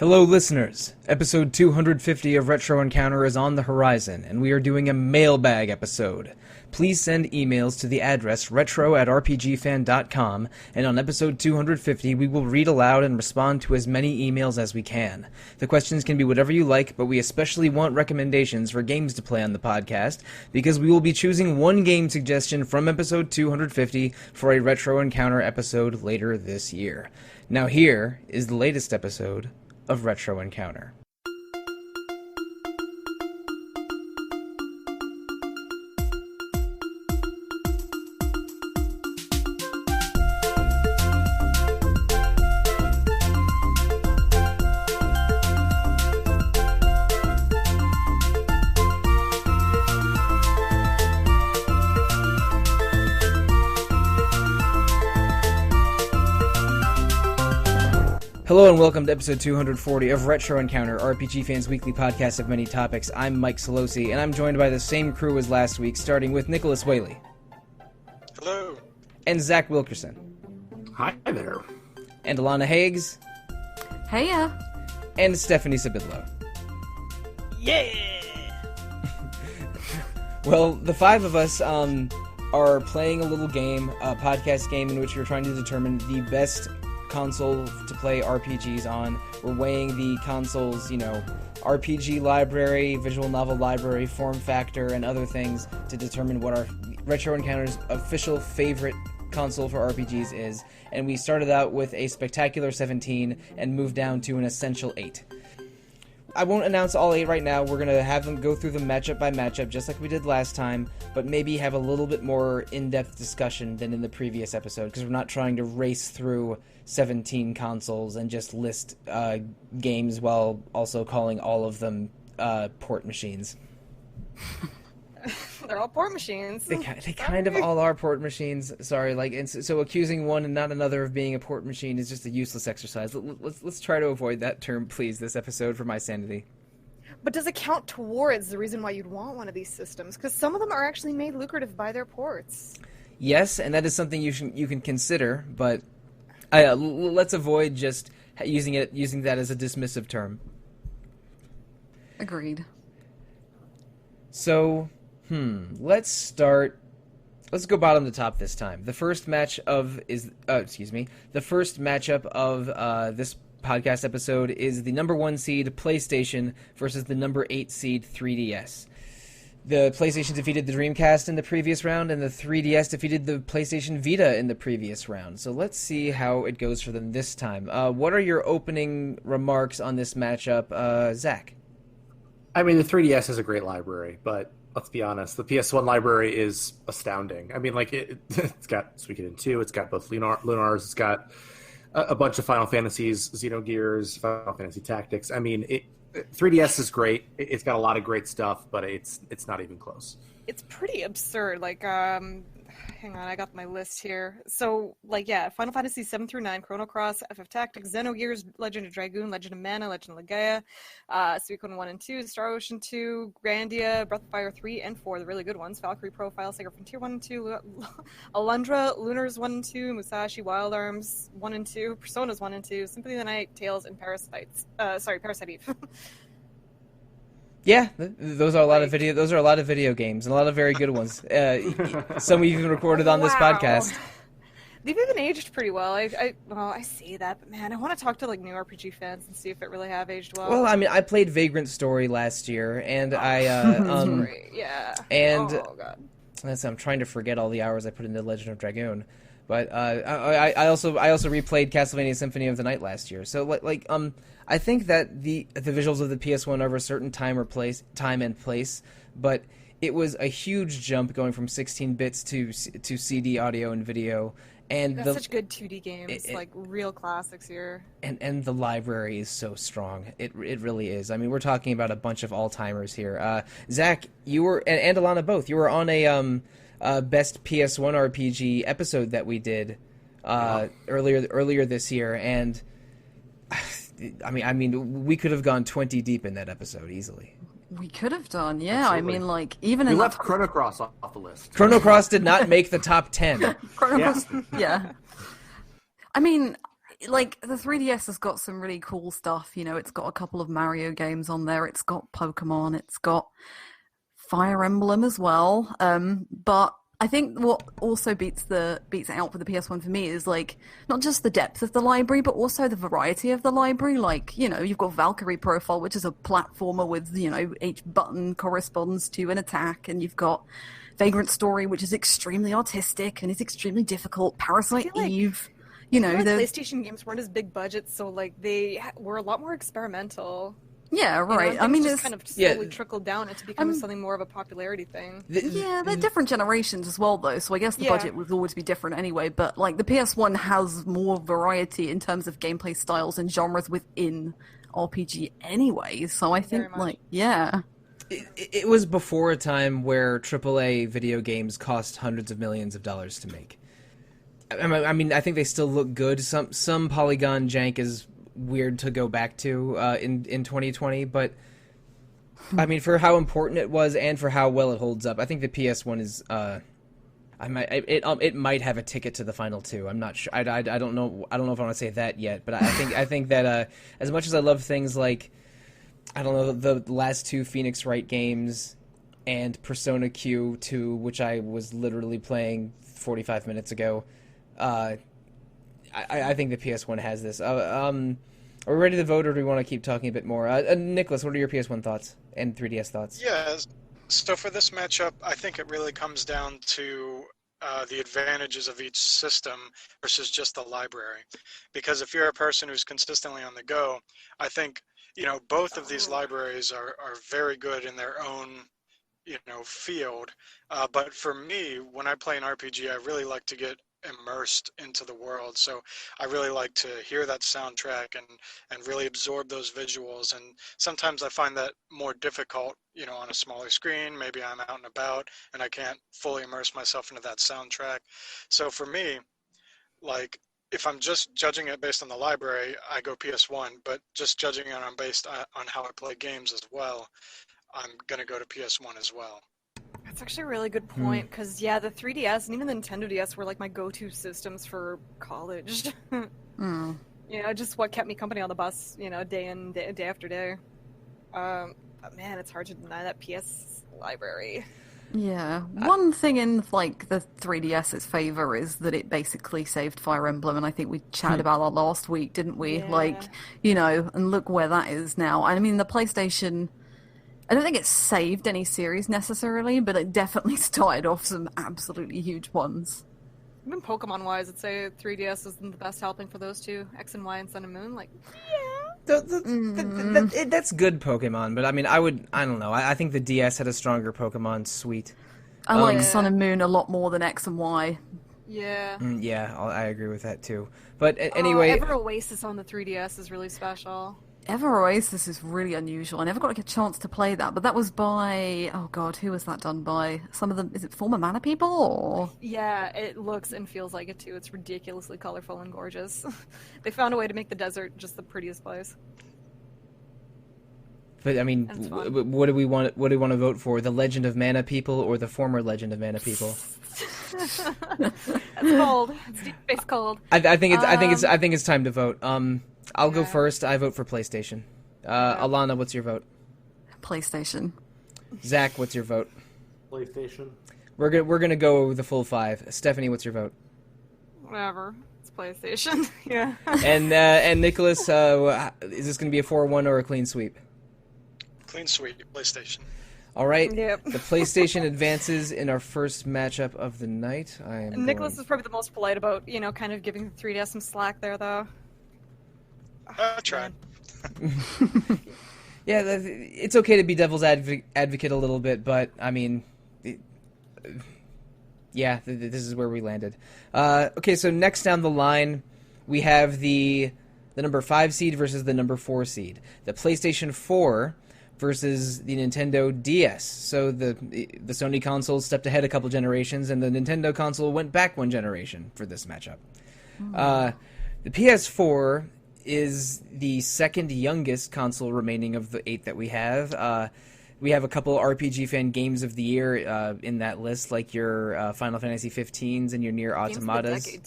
Hello listeners, episode 250 of Retro Encounter is on the horizon, and we are doing a mailbag episode. Please send emails to the address retro@rpgfan.com, and on episode 250 we will read aloud and respond to as many emails as we can. The questions can be whatever you like, but we especially want recommendations for games to play on the podcast, because we will be choosing one game suggestion from episode 250 for a Retro Encounter episode later this year. Now here is the latest episode of Retro Encounter. Hello and welcome to episode 240 of Retro Encounter, RPG Fans' weekly podcast of many topics. I'm Mike Sollosi, and I'm joined by the same crew as last week, starting with Nicholas Whaley. Hello. And Zach Wilkerson. Hi there. And Alana Hagues. Heya. And Stephanie Sybydlo. Yeah! Well, the five of us are playing a little game, a podcast game in which we're trying to determine the best console to play RPGs on. We're weighing the console's, RPG library, visual novel library, form factor, and other things to determine what our Retro Encounter's official favorite console for RPGs is. And we started out with a spectacular 17 and moved down to an essential 8. I won't announce all 8 right now. We're going to have them go through them matchup by matchup, just like we did last time, but maybe have a little bit more in-depth discussion than in the previous episode, because we're not trying to race through 17 consoles and just list games while also calling all of them port machines. They're all port machines. They kind of all are port machines. Sorry, and so accusing one and not another of being a port machine is just a useless exercise. Let's try to avoid that term, please, this episode, for my sanity. But does it count towards the reason why you'd want one of these systems? Because some of them are actually made lucrative by their ports. Yes, and that is something you can consider, but let's avoid just using that as a dismissive term. Agreed. So, let's go bottom to top this time. The first matchup of this podcast episode is the number 1 seed PlayStation versus the number 8 seed 3DS. The PlayStation defeated the Dreamcast in the previous round, and the 3DS defeated the PlayStation Vita in the previous round. So let's see how it goes for them this time. What are your opening remarks on this matchup, Zach? I mean, the 3DS has a great library, but let's be honest, the PS1 library is astounding. I mean, it's got Suikoden 2, it's got both Lunars, it's got a bunch of Final Fantasies, Xenogears, Final Fantasy Tactics. I mean, 3DS is great. It's got a lot of great stuff, but it's not even close. It's pretty absurd. Hang on, I got my list here. So, Final Fantasy 7 through 9, Chrono Cross, FF Tactics, Xenogears, Legend of Dragoon, Legend of Mana, Legend of Legaia, Suikoden 1 and 2, Star Ocean 2, Grandia, Breath of Fire 3 and 4, the really good ones, Valkyrie Profile, Sega Frontier 1 and 2, Alundra, Lunars 1 and 2, Musashi, Wild Arms 1 and 2, Personas 1 and 2, Symphony of the Night, Tales, and Parasite Eve. Yeah, those are a lot of video. Those are a lot of video games and a lot of very good ones. Some we've even recorded on this podcast. They've even aged pretty well. I say that, but man, I want to talk to new RPG fans and see if it really have aged well. Well, I mean, I played Vagrant Story last year, and yeah. And oh god, I'm trying to forget all the hours I put into Legend of Dragoon. But I also replayed Castlevania Symphony of the Night last year. So I think that the visuals of the PS1 are of a certain time and place, but it was a huge jump going from 16 bits to CD audio and video. And that's such good 2D games, real classics here. And the library is so strong. It really is. I mean, we're talking about a bunch of all-timers here. Zach, you were, and Alana both, you were on a best PS1 RPG episode that we did earlier this year, and I mean, we could have gone 20 deep in that episode easily. We could have done, yeah. Absolutely. I mean, like, even we in left Chrono Cross off the list. Chrono Cross did not make the top 10. Chrono Cross, yeah. I mean, like the 3DS has got some really cool stuff. You know, it's got a couple of Mario games on there. It's got Pokemon. It's got Fire Emblem as well. But I think what also beats it out for the PS1 for me is like not just the depth of the library, but also the variety of the library. Like, you know, you've got Valkyrie Profile, which is a platformer with, you know, each button corresponds to an attack, and you've got Vagrant Story, which is extremely artistic and is extremely difficult. Parasite Eve. You know, the PlayStation games weren't as big budgets, so like they were a lot more experimental. Yeah, right. You know, I mean, just kind of slowly trickled down into becoming something more of a popularity thing. They're different generations as well, though. So I guess the budget would always be different anyway. But like the PS1 has more variety in terms of gameplay styles and genres within RPG anyway. So I think, it was before a time where AAA video games cost hundreds of millions of dollars to make. I mean, I think they still look good. Some polygon jank is weird to go back to in 2020, but I mean, for how important it was and for how well it holds up, I think the PS1 is. It might have a ticket to the final two. I'm not sure. I don't know. I don't know if I want to say that yet, but I think that as much as I love things like, I don't know, the last two Phoenix Wright games and Persona Q2, which I was literally playing 45 minutes ago. I think the PS1 has this. Are we ready to vote, or do we want to keep talking a bit more? Nicholas, what are your PS1 thoughts and 3DS thoughts? Yeah, so for this matchup, I think it really comes down to the advantages of each system versus just the library. Because if you're a person who's consistently on the go, I think, you know, both of these libraries are very good in their own, you know, field. But for me, when I play an RPG, I really like to get immersed into the world, so I really like to hear that soundtrack and really absorb those visuals, and sometimes I find that more difficult, you know, on a smaller screen. Maybe I'm out and about and I can't fully immerse myself into that soundtrack. So for me, like, if I'm just judging it based on the library, I go PS1, but just judging it based on how I play games as well, I'm gonna go to PS1 as well. That's actually a really good point, because, the 3DS and even the Nintendo DS were, like, my go-to systems for college. You know, just what kept me company on the bus, you know, day after day. But, man, it's hard to deny that PS library. Yeah. One thing in, like, the 3DS's favor is that it basically saved Fire Emblem, and I think we chatted about that last week, didn't we? Yeah. Like, you know, and look where that is now. I mean, the PlayStation... I don't think it saved any series necessarily, but it definitely started off some absolutely huge ones. Even Pokemon-wise, I'd say 3DS is the best helping for those two, X and Y and Sun and Moon. Like, That's good Pokemon, but I mean, I don't know. I think the DS had a stronger Pokemon suite. I like Sun and Moon a lot more than X and Y. Yeah. Yeah, I agree with that too. But anyway... Ever Oasis on the 3DS is really special. Ever Oasis is really unusual. I never got like a chance to play that, but that was by... Oh god, who was that done by? Some of them... Is it former Mana people, or...? Yeah, it looks and feels like it too. It's ridiculously colorful and gorgeous. They found a way to make the desert just the prettiest place. But I mean, what do we want to vote for? The Legend of Mana people or the former Legend of Mana people? That's cold. It's deep space cold. I think it's time to vote. I'll go first. I vote for PlayStation. Alana, what's your vote? PlayStation. Zach, what's your vote? PlayStation. We're gonna go the full five. Stephanie, what's your vote? Whatever. It's PlayStation. Yeah. And Nicholas, is this gonna be a 4-1 or a clean sweep? Clean sweep, PlayStation. All right. Yep. The PlayStation advances in our first matchup of the night. Nicholas is probably the most polite about, you know, kind of giving the 3DS some slack there, though. I tried. Yeah, it's okay to be devil's advocate a little bit, but I mean, this is where we landed. Okay, so next down the line, we have the number 5 seed versus the number 4 seed. The PlayStation 4 versus the Nintendo DS. So the Sony console stepped ahead a couple generations, and the Nintendo console went back one generation for this matchup. The PS4 is the second youngest console remaining of the 8 that we have. we have a couple RPG fan games of the year in that list, like your Final Fantasy 15s and your Nier Automatas,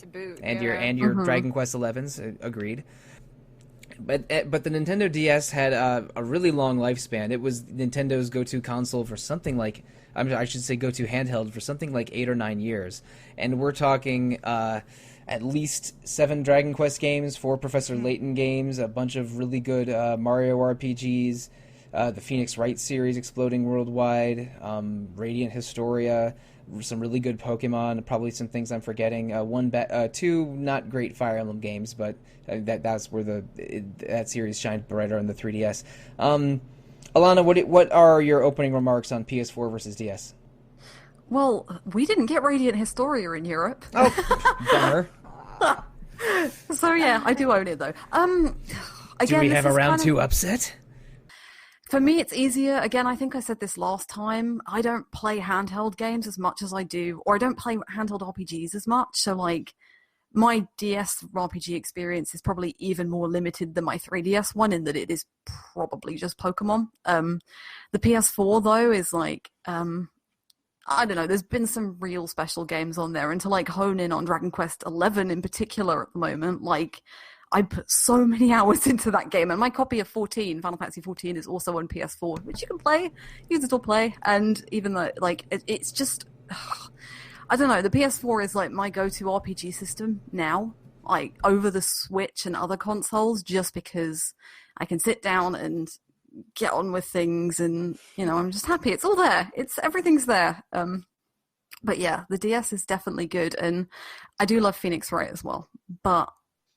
and your Dragon Quest 11s. Agreed. But the Nintendo DS had a really long lifespan. It was Nintendo's go-to console for something like, I should say go-to handheld for something like 8 or 9 years. And we're talking at least 7 Dragon Quest games, 4 Professor Layton games, a bunch of really good Mario RPGs, the Phoenix Wright series exploding worldwide, Radiant Historia, some really good Pokemon, probably some things I'm forgetting. 2 not great Fire Emblem games, but that's where that series shined brighter on the 3DS. Alana, what are your opening remarks on PS4 versus DS? Well, we didn't get Radiant Historia in Europe. Oh, bummer. So yeah, I do own it though. Again, do we have a round 2 upset? For me, it's easier. Again, I think I said this last time. I don't play handheld games as much as I do, or I don't play handheld RPGs as much. So, like, my DS RPG experience is probably even more limited than my 3DS one in that it is probably just Pokemon. The PS4, though, is like, I don't know, there's been some real special games on there. And to, like, hone in on Dragon Quest 11 in particular at the moment, like, I put so many hours into that game, and my copy of Final Fantasy 14 is also on PS4, which you can play, you can still play, and even though, like, it's just, I don't know, the PS4 is, like, my go-to RPG system now, like, over the Switch and other consoles, just because I can sit down and get on with things, and, you know, I'm just happy. It's all there. Everything's there. But yeah, the DS is definitely good, and I do love Phoenix Wright as well, but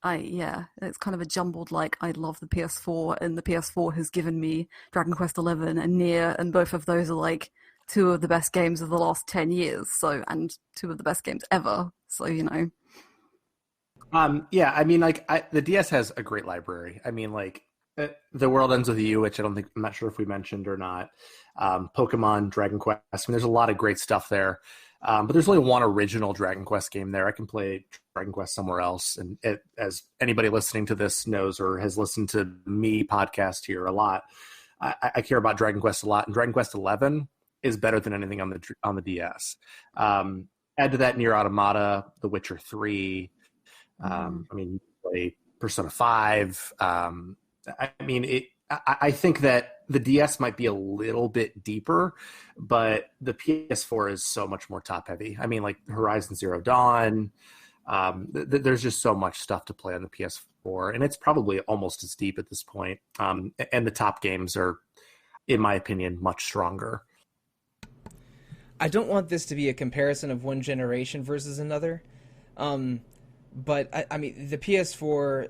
it's kind of a jumbled, like, I love the PS4, and the PS4 has given me Dragon Quest 11 and Nier, and both of those are, like, 2 of the best games of the last 10 years, and 2 of the best games ever, so, you know. Yeah, I mean, like, the DS has a great library. I mean, like, The World Ends With You, which I'm not sure if we mentioned or not, Pokemon, Dragon Quest, I mean, there's a lot of great stuff there. But there's only one original Dragon Quest game there. I can play Dragon Quest somewhere else. And as anybody listening to this knows or has listened to me podcast here a lot, I care about Dragon Quest a lot. And Dragon Quest 11 is better than anything on the DS. Add to that Nier Automata, The Witcher 3. I mean, play Persona 5. I think that the DS might be a little bit deeper, but the PS4 is so much more top heavy. I mean, like Horizon Zero Dawn, there's just so much stuff to play on the PS4, and it's probably almost as deep at this point. And the top games are, in my opinion, much stronger. I don't want this to be a comparison of one generation versus another, but I mean, the PS4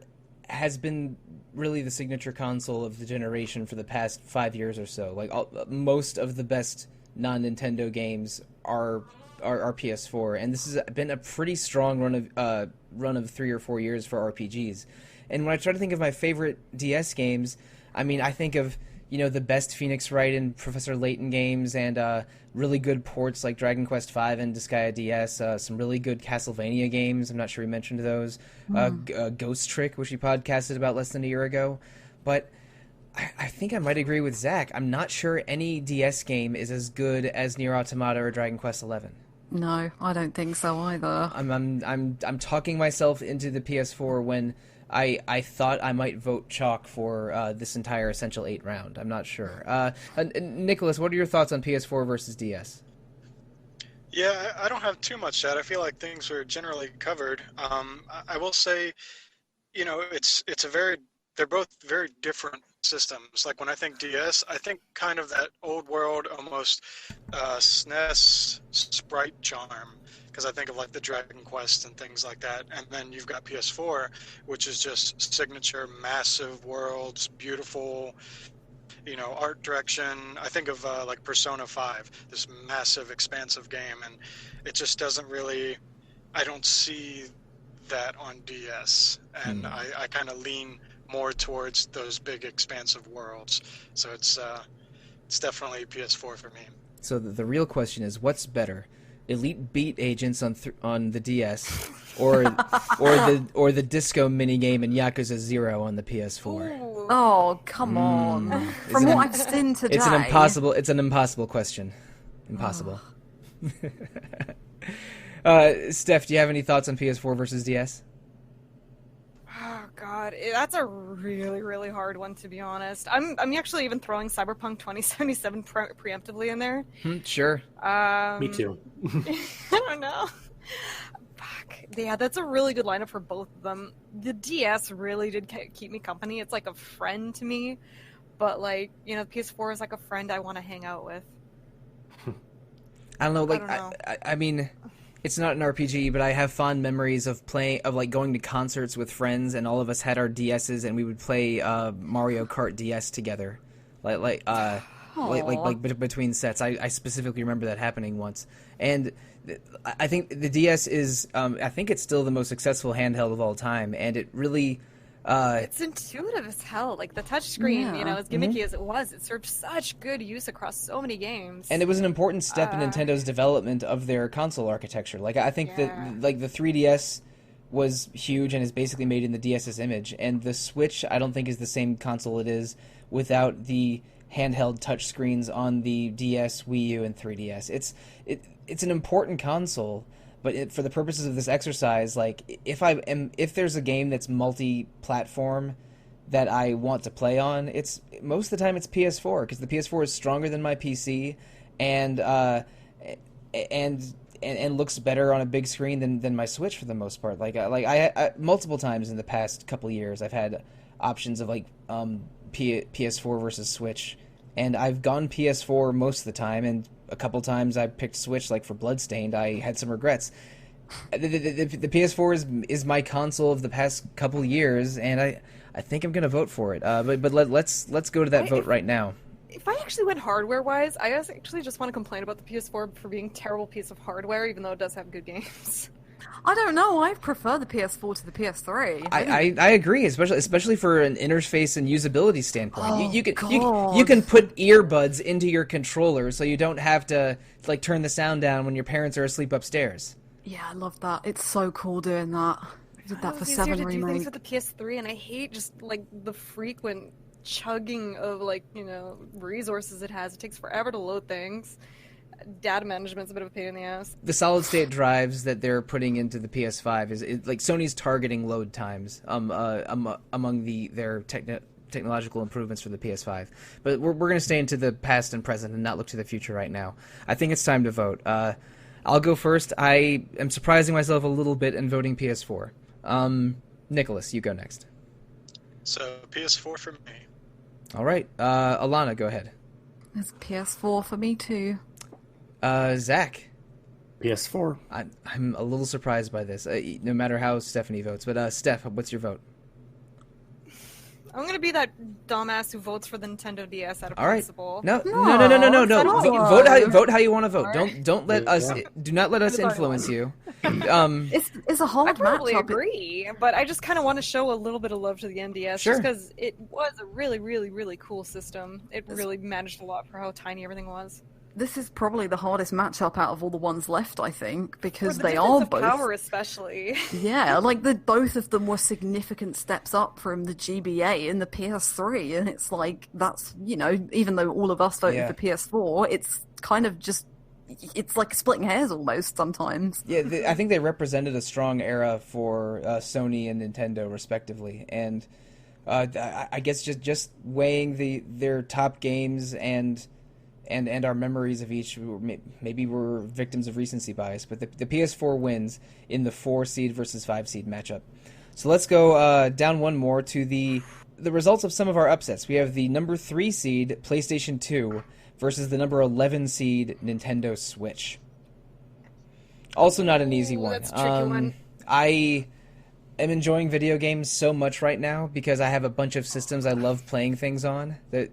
has been really the signature console of the generation for the past 5 years or so. Like, most of the best non-Nintendo games are PS4, and this has been a pretty strong run of 3 or 4 years for RPGs. And when I try to think of my favorite DS games, I mean, I think of, you know, the best Phoenix Wright and Professor Layton games, and really good ports like Dragon Quest V and Disgaea DS, some really good Castlevania games. I'm not sure we mentioned those. Ghost Trick, which we podcasted about less than a year ago. But I think I might agree with Zach. I'm not sure any DS game is as good as Nier Automata or Dragon Quest XI. No, I don't think so either. I'm talking myself into the PS4 when I thought I might vote chalk for this entire Essential 8 round. I'm not sure. Nicholas, what are your thoughts on PS4 versus DS? Yeah, I don't have too much to add. I feel like things are generally covered. I will say, you know, they're both very different systems. Like, when I think DS, I think kind of that old world, almost SNES sprite charm, because I think of like the Dragon Quest and things like that. And then you've got PS4, which is just signature, massive worlds, beautiful, you know, art direction. I think of like Persona 5, this massive, expansive game, and it just doesn't really, I don't see that on DS. And I kind of lean more towards those big, expansive worlds. So it's definitely PS4 for me. So the real question is, what's better? Elite Beat Agents on the DS, or the disco minigame in Yakuza 0 on the PS4. Ooh, Oh, come on. From what I've seen today. It's an impossible question. Impossible. Steph, do you have any thoughts on PS4 versus DS? Oh God, that's a really, really hard one, to be honest. I'm actually even throwing Cyberpunk 2077 preemptively in there. Sure. Me too. I don't know. Fuck. Yeah, that's a really good lineup for both of them. The DS really did keep me company. It's like a friend to me, but like, you know, PS4 is like a friend I want to hang out with. I don't know. Like, I don't know. I mean, it's not an RPG, but I have fond memories of like going to concerts with friends, and all of us had our DSs, and we would play Mario Kart DS together, like between sets. I specifically remember that happening once, and I think the DS is I think it's still the most successful handheld of all time, and it really. It's intuitive as hell. Like the touchscreen, Yeah. you know, as gimmicky as it was, it served such good use across so many games. And it was an important step in Nintendo's development of their console architecture. Like I think that like the 3DS was huge and is basically made in the DS's image, and the Switch I don't think is the same console it is without the handheld touchscreens on the DS, Wii U, and 3DS. It's an important console. But for the purposes of this exercise, like if there's a game that's multi-platform that I want to play on, it's most of the time it's PS4 because the PS4 is stronger than my PC, and looks better on a big screen than my Switch for the most part. I multiple times in the past couple years I've had options of like PS4 versus Switch, and I've gone PS4 most of the time, and a couple times I picked Switch, like for Bloodstained. I had some regrets. The PS4 is my console of the past couple years, and I think I'm gonna vote for it. But let's go to that vote right now. If I actually went hardware-wise, I actually just want to complain about the PS4 for being a terrible piece of hardware, even though it does have good games. I don't know. I prefer the PS4 to the PS3. I agree, especially for an interface and usability standpoint. Oh, You God. can put earbuds into your controller, so you don't have to like turn the sound down when your parents are asleep upstairs. Yeah, I love that. It's so cool doing that. I did that for It's easier 7 to do things Remake. with the PS3, and I hate just like the frequent chugging of like, you know, resources it has. It takes forever to load things. Data management's a bit of a pain in the ass. The solid state drives that they're putting into the PS5 is like Sony's targeting load times among their technological improvements for the PS5. But we're going to stay into the past and present and not look to the future right now. I think it's time to vote. I'll go first. I am surprising myself a little bit and voting PS4. Nicholas, you go next. So PS4 for me. All right. Alana, go ahead. It's PS4 for me too. Zach. PS4. I'm a little surprised by this, no matter how Stephanie votes. But Steph, what's your vote? I'm gonna be that dumbass who votes for the Nintendo DS out of All right. principle. No. No. Vote how you want to vote. Don't let us. Yeah. Do not let us Sorry. influence you. It's a I hard probably matchup. agree, but I just kind of want to show a little bit of love to the NDS, Sure. just because it was a really, really, really cool system. It really managed a lot for how tiny everything was. This is probably the hardest matchup out of all the ones left, I think, because For the they difference are of both. power, especially. Yeah, like both of them were significant steps up from the GBA and the PS3, and it's like that's, you know, even though all of us voted Yeah. for PS4, it's kind of just it's like splitting hairs almost sometimes. Yeah, I think they represented a strong era for Sony and Nintendo, respectively, and I guess just weighing their top games and our memories of each, maybe we're victims of recency bias, but the PS4 wins in the 4 seed versus 5 seed matchup. So let's go down one more to the results of some of our upsets. We have the number 3 seed PlayStation 2 versus the number 11 seed Nintendo Switch. Also not an easy one. That's a tricky one. I am enjoying video games so much right now because I have a bunch of systems I love playing things on, the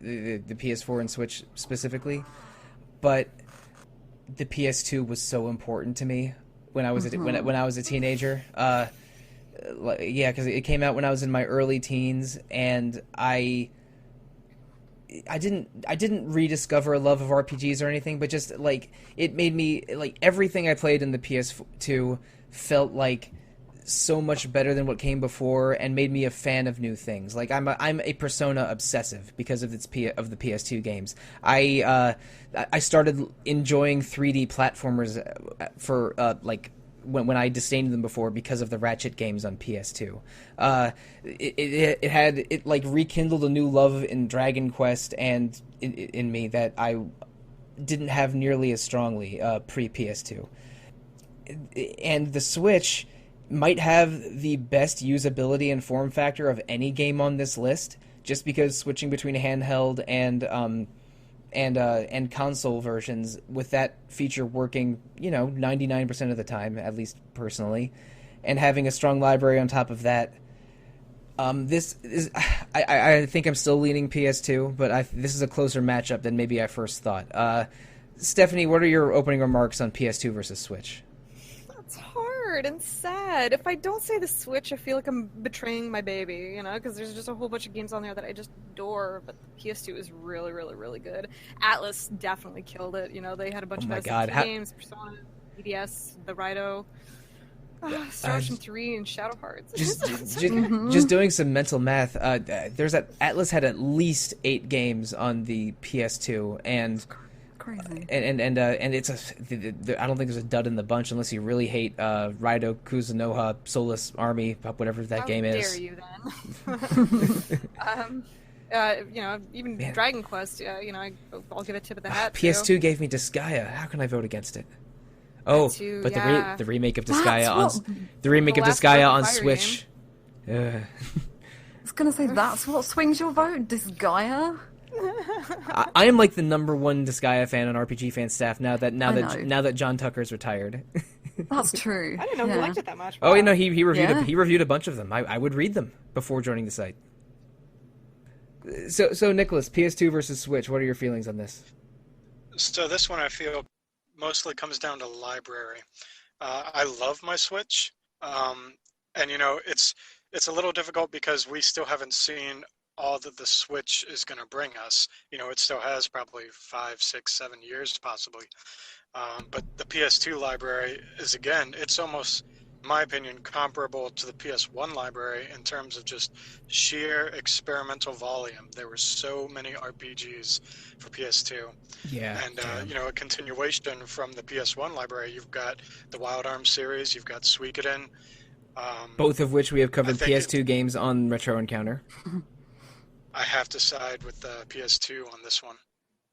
PS4 and Switch specifically. But the PS2 was so important to me when I was when I was a teenager. Yeah, because it came out when I was in my early teens, and I didn't rediscover a love of RPGs or anything, but just like it made me like everything I played in the PS2 felt like so much better than what came before and made me a fan of new things. Like I'm a Persona obsessive because of of the PS2 games. I started enjoying 3D platformers for like when I disdained them before because of the Ratchet games on PS2. It like rekindled a new love in Dragon Quest and in me that I didn't have nearly as strongly pre PS2. And the Switch might have the best usability and form factor of any game on this list, just because switching between handheld and console versions with that feature working, 99% of the time, at least personally, and having a strong library on top of that. This is, I think I'm still leaning PS2, but this is a closer matchup than maybe I first thought. Stephanie, what are your opening remarks on PS2 versus Switch? That's hard and sad. If I don't say the Switch, I feel like I'm betraying my baby, because there's just a whole bunch of games on there that I just adore, but the PS2 is really, really, really good. Atlas definitely killed it. They had a bunch of SNK games, Persona, EDS, the Raito, Star Ocean 3, and Shadow Hearts. Just doing some mental math, Atlas had at least 8 games on the PS2, and crazy. And it's I don't think there's a dud in the bunch unless you really hate Raito Kuzunoha Soulless Army, whatever that game is. How dare you then? Even Man. Dragon Quest, I'll give a tip of the hat. PS2 too. Gave me Disgaea. How can I vote against it? Oh, but the remake of Disgaea on Switch. I was gonna say that's what swings your vote, Disgaea. I am like the #1 Disgaea fan on RPG Fan staff now that John Tucker's retired. That's true. I didn't know he liked it that much. Wow. Oh, he reviewed a bunch of them. I would read them before joining the site. So Nicholas, PS2 versus Switch. What are your feelings on this? So this one I feel mostly comes down to library. I love my Switch, and it's a little difficult because we still haven't seen all that the Switch is going to bring us. It still has probably 5, 6, 7 years possibly. But the PS2 library is, again, it's almost, in my opinion, comparable to the PS1 library in terms of just sheer experimental volume. There were so many RPGs for PS2. Yeah. And, a continuation from the PS1 library, you've got the Wild Arms series, you've got Suikoden. Both of which we have covered PS2 games on Retro Encounter. I have to side with the PS2 on this one.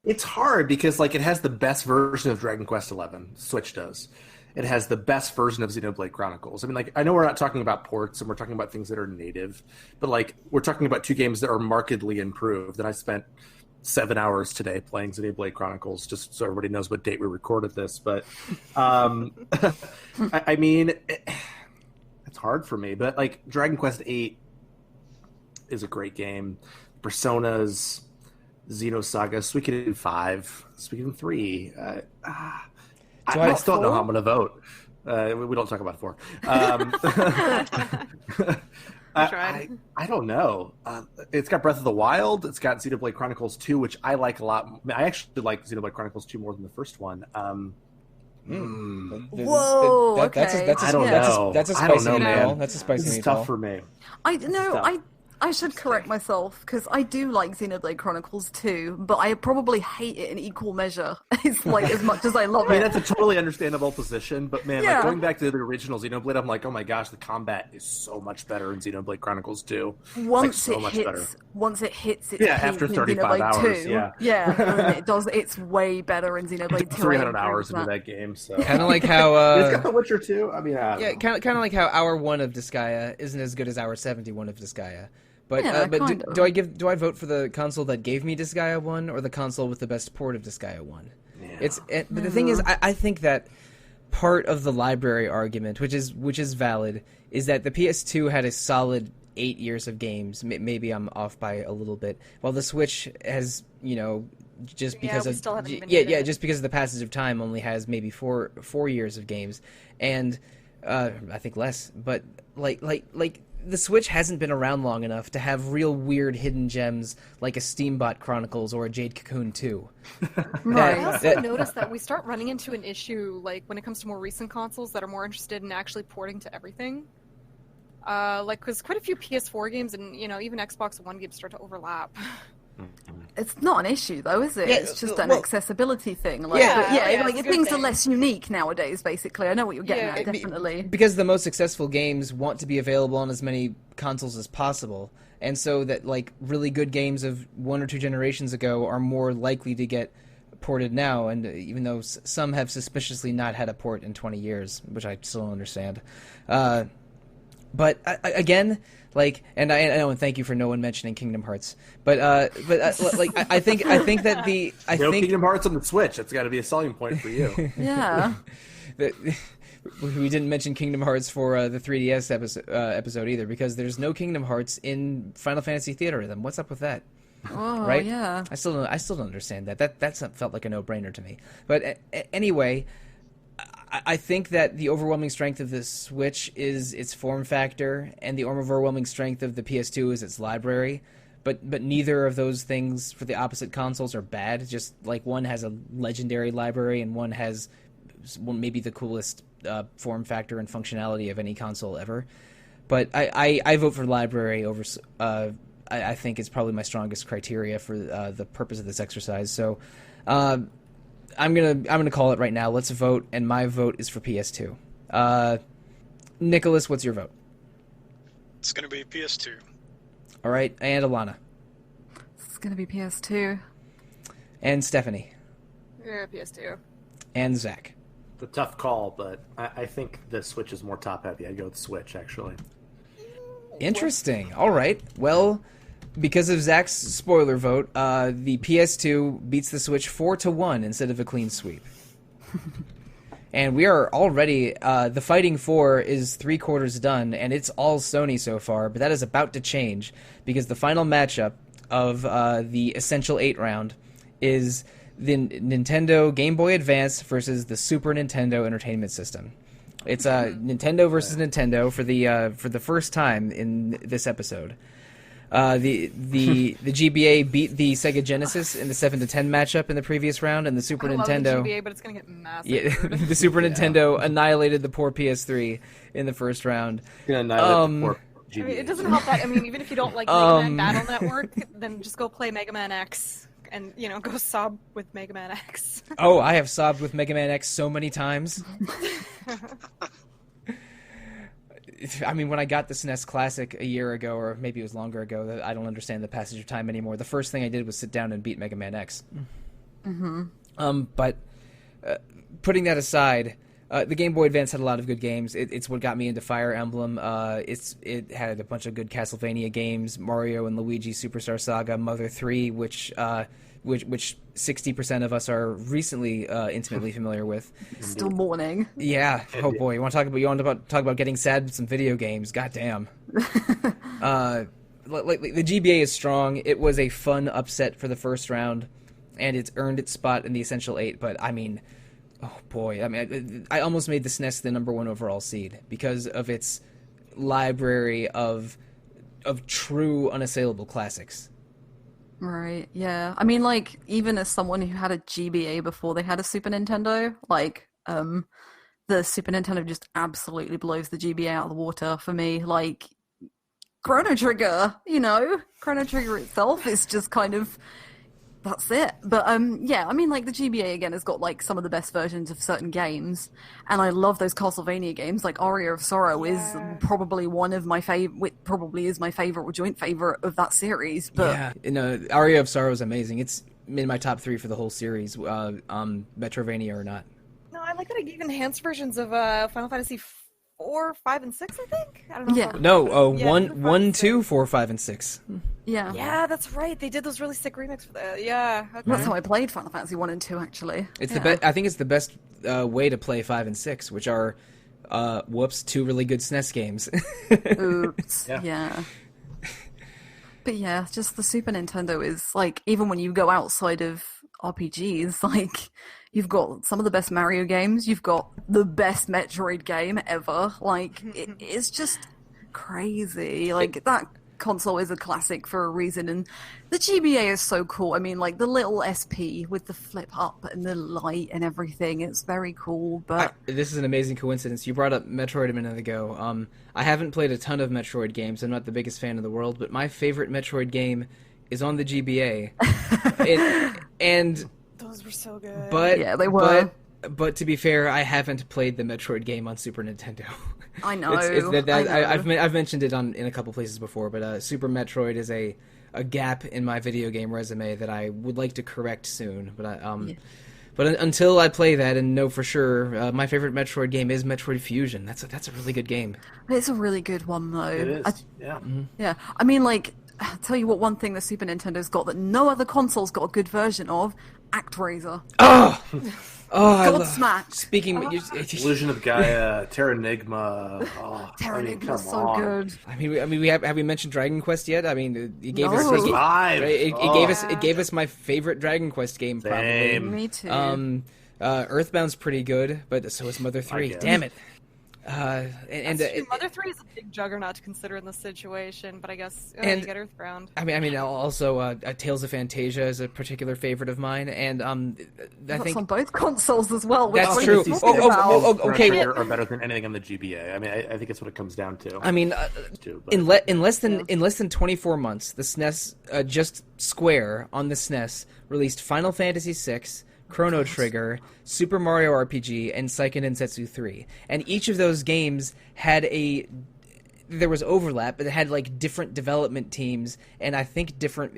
It's hard because it has the best version of Dragon Quest XI. Switch does. It has the best version of Xenoblade Chronicles. I mean, I know we're not talking about ports and we're talking about things that are native, but we're talking about 2 games that are markedly improved. And I spent 7 hours today playing Xenoblade Chronicles, just so everybody knows what date we recorded this. But I mean, it's hard for me. But Dragon Quest VIII is a great game. Personas, Xenosaga, Suikoden 5, Suikoden 3. I still don't know how I'm going to vote. We don't talk about 4. I don't know. It's got Breath of the Wild. It's got Xenoblade Chronicles 2, which I like a lot. I actually like Xenoblade Chronicles 2 more than the first one. Whoa! Okay. I don't know. That's a spicy I don't know, man. That's a spicy This is tough for me. I should correct myself, because I do like Xenoblade Chronicles 2, but I probably hate it in equal measure. It's as much as I love it. That's a totally understandable position, but man, going back to the original Xenoblade, I'm like, oh my gosh, the combat is so much better in Xenoblade Chronicles 2. Once it hits its peak after 35 in hours, 2, and it does. It's way better in Xenoblade 2. 300 hours into that game, so kind of like how it's got The Witcher 2. I mean, kind of like how Hour 1 of Disgaea isn't as good as Hour 71 of Disgaea. But do I vote for the console that gave me Disgaea 1 or the console with the best port of Disgaea 1? Yeah. But the thing is, I think that part of the library argument, which is valid, is that the PS2 had a solid 8 years of games. Maybe I'm off by a little bit, while the Switch has, just because of just because of the passage of time, only has maybe four years of games, and I think less. But like. The Switch hasn't been around long enough to have real weird hidden gems like a Steambot Chronicles or a Jade Cocoon 2. Right. I also noticed that we start running into an issue when it comes to more recent consoles that are more interested in actually porting to everything. Because quite a few PS4 games and even Xbox One games start to overlap. It's not an issue though, is it? Yeah, it's just an accessibility thing. Things are less unique nowadays. Basically, I know what you're getting at. Definitely, because the most successful games want to be available on as many consoles as possible, and so that really good games of 1 or 2 generations ago are more likely to get ported now. And even though some have suspiciously not had a port in 20 years, which I still don't understand. But again, and I know, and thank you for no one mentioning Kingdom Hearts. But I think that Kingdom Hearts on the Switch. That's got to be a selling point for you. Yeah. We didn't mention Kingdom Hearts for the 3DS episode either, because there's no Kingdom Hearts in Final Fantasy Theatrhythm. What's up with that? Oh, right? Yeah. I still don't understand that. That felt like a no-brainer to me. But anyway, I think that the overwhelming strength of the Switch is its form factor, and the overwhelming strength of the PS2 is its library. But neither of those things for the opposite consoles are bad. Just one has a legendary library, and one has maybe the coolest form factor and functionality of any console ever. But I vote for library over. I think it's probably my strongest criteria for the purpose of this exercise. So. I'm gonna call it right now. Let's vote, and my vote is for PS2. Nicholas, what's your vote? It's gonna be PS2. All right, and Alana. It's gonna be PS2. And Stephanie. Yeah, PS2. And Zach. It's a tough call, but I think the Switch is more top-heavy. I'd go with Switch, actually. Interesting. All right. Well, because of Zach's spoiler vote, the PS2 beats the Switch 4-1 instead of a clean sweep. And we are already, the Fighting 4 is 3/4 done, and it's all Sony so far, but that is about to change, because the final matchup of the Essential 8 round is the Nintendo Game Boy Advance versus the Super Nintendo Entertainment System. It's Nintendo versus Nintendo for the first time in this episode. The GBA beat the Sega Genesis in the 7-10 matchup in the previous round, and the Super Nintendo. Love the GBA, but it's gonna get massive. The Super Nintendo annihilated the poor PS3 in the first round. Annihilate the poor GBA. I mean, it doesn't help that. I mean, even if you don't like Mega Man Battle Network, then just go play Mega Man X, and go sob with Mega Man X. Oh, I have sobbed with Mega Man X so many times. I mean, when I got the SNES Classic a year ago, or maybe it was longer ago, I don't understand the passage of time anymore. The first thing I did was sit down and beat Mega Man X. Mm-hmm. But putting that aside, the Game Boy Advance had a lot of good games. It's what got me into Fire Emblem. It had a bunch of good Castlevania games, Mario and Luigi Superstar Saga, Mother 3, which 60% of us are recently intimately familiar with. Still mourning. Yeah. Oh boy, you want to talk about getting sad with some video games? Goddamn. The GBA is strong. It was a fun upset for the first round, and it's earned its spot in the Essential 8. But I mean, oh boy, I almost made the SNES the #1 overall seed because of its library of true unassailable classics. Right, yeah. I mean, even as someone who had a GBA before they had a Super Nintendo, the Super Nintendo just absolutely blows the GBA out of the water for me. Chrono Trigger, Chrono Trigger itself is just kind of, that's it. But, yeah, I mean, the GBA, again, has got, some of the best versions of certain games, and I love those Castlevania games. Aria of Sorrow is probably one of my favorite, probably is my favorite or joint favorite of that series. But yeah, Aria of Sorrow is amazing. It's in my top 3 for the whole series, Metrovania or not. No, I like that I gave enhanced versions of Final Fantasy 4, 5, and 6, I think? I don't know. Yeah. No, 1, 2, 4, 5, and 6. Yeah. Yeah, that's right. They did those really sick remakes for that. Yeah. Okay. That's how I played Final Fantasy 1 and 2, actually. It's I think it's the best way to play 5 and 6, which are, 2 really good SNES games. Oops. Yeah. But yeah, just the Super Nintendo is, even when you go outside of RPGs, you've got some of the best Mario games, you've got the best Metroid game ever, it's just crazy. That console is a classic for a reason, and the GBA is so cool. I mean, like the little SP with the flip up and the light and everything. It's very cool. But this is an amazing coincidence. You brought up Metroid a minute ago. I haven't played a ton of Metroid games. I'm not the biggest fan in the world, but my favorite Metroid game is on the GBA. and Those were so good. But yeah, they were. But to be fair, I haven't played the Metroid game on Super Nintendo. I know. I've mentioned it in a couple places before, but Super Metroid is a gap in my video game resume that I would like to correct soon. But But until I play that and know for sure, my favorite Metroid game is Metroid Fusion. That's a really good game. It's a really good one, though. It is. Yeah. I mean, like, I'll tell you what, one thing the Super Nintendo's got that no other console's got a good version of: ActRaiser. Oh! Oh, Godsmack. Speaking, Illusion of Gaia, Terranigma. Oh, Terranigma's so good. I mean, have we mentioned Dragon Quest yet? I mean, it gave us it gave us my favorite Dragon Quest game. Probably. Same. Me too. Earthbound's pretty good, but so is Mother 3. Damn it. Mother 3 is a big juggernaut to consider in this situation, but I guess you get Earthbound. I mean, also Tales of Fantasia is a particular favorite of mine, and I think on both consoles as well. That's true. Okay, are better than anything on the GBA. I mean, I think it's what it comes down to. I mean, in less than 24 months, the SNES just Square on the SNES released Final Fantasy VI, Chrono Trigger, Super Mario RPG, and Seiken Densetsu 3. And each of those games had there was overlap, but it had like different development teams and I think different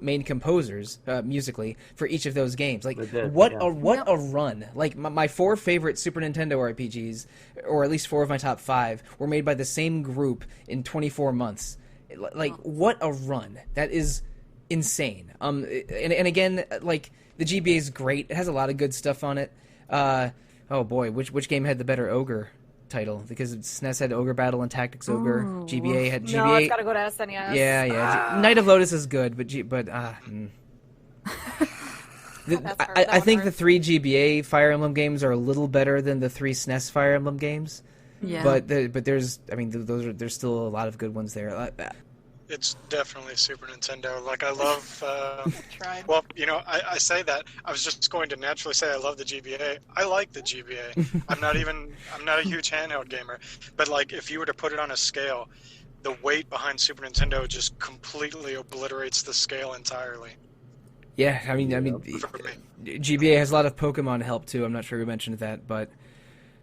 main composers musically for each of those games. Like what a run! Like my 4 favorite Super Nintendo RPGs, or at least 4 of my top 5, were made by the same group in 24 months. Like what a run! That is insane. And again, like, the GBA is great. It has a lot of good stuff on it. Oh boy, which game had the better Ogre title? Because SNES had Ogre Battle and Tactics Ogre. Ooh. GBA had GBA. No, it's gotta go to SNES. Yeah. Knight of Lotus is good, but I think the 3 GBA Fire Emblem games are a little better than the 3 SNES Fire Emblem games. Yeah. But there's there's still a lot of good ones there. It's definitely Super Nintendo. Like, I love... Tried. Well, I say that. I was just going to naturally say I love the GBA. I like the GBA. I'm not a huge handheld gamer. But, like, if you were to put it on a scale, the weight behind Super Nintendo just completely obliterates the scale entirely. Yeah, I mean, For me. GBA has a lot of Pokemon help, too. I'm not sure we mentioned that, but...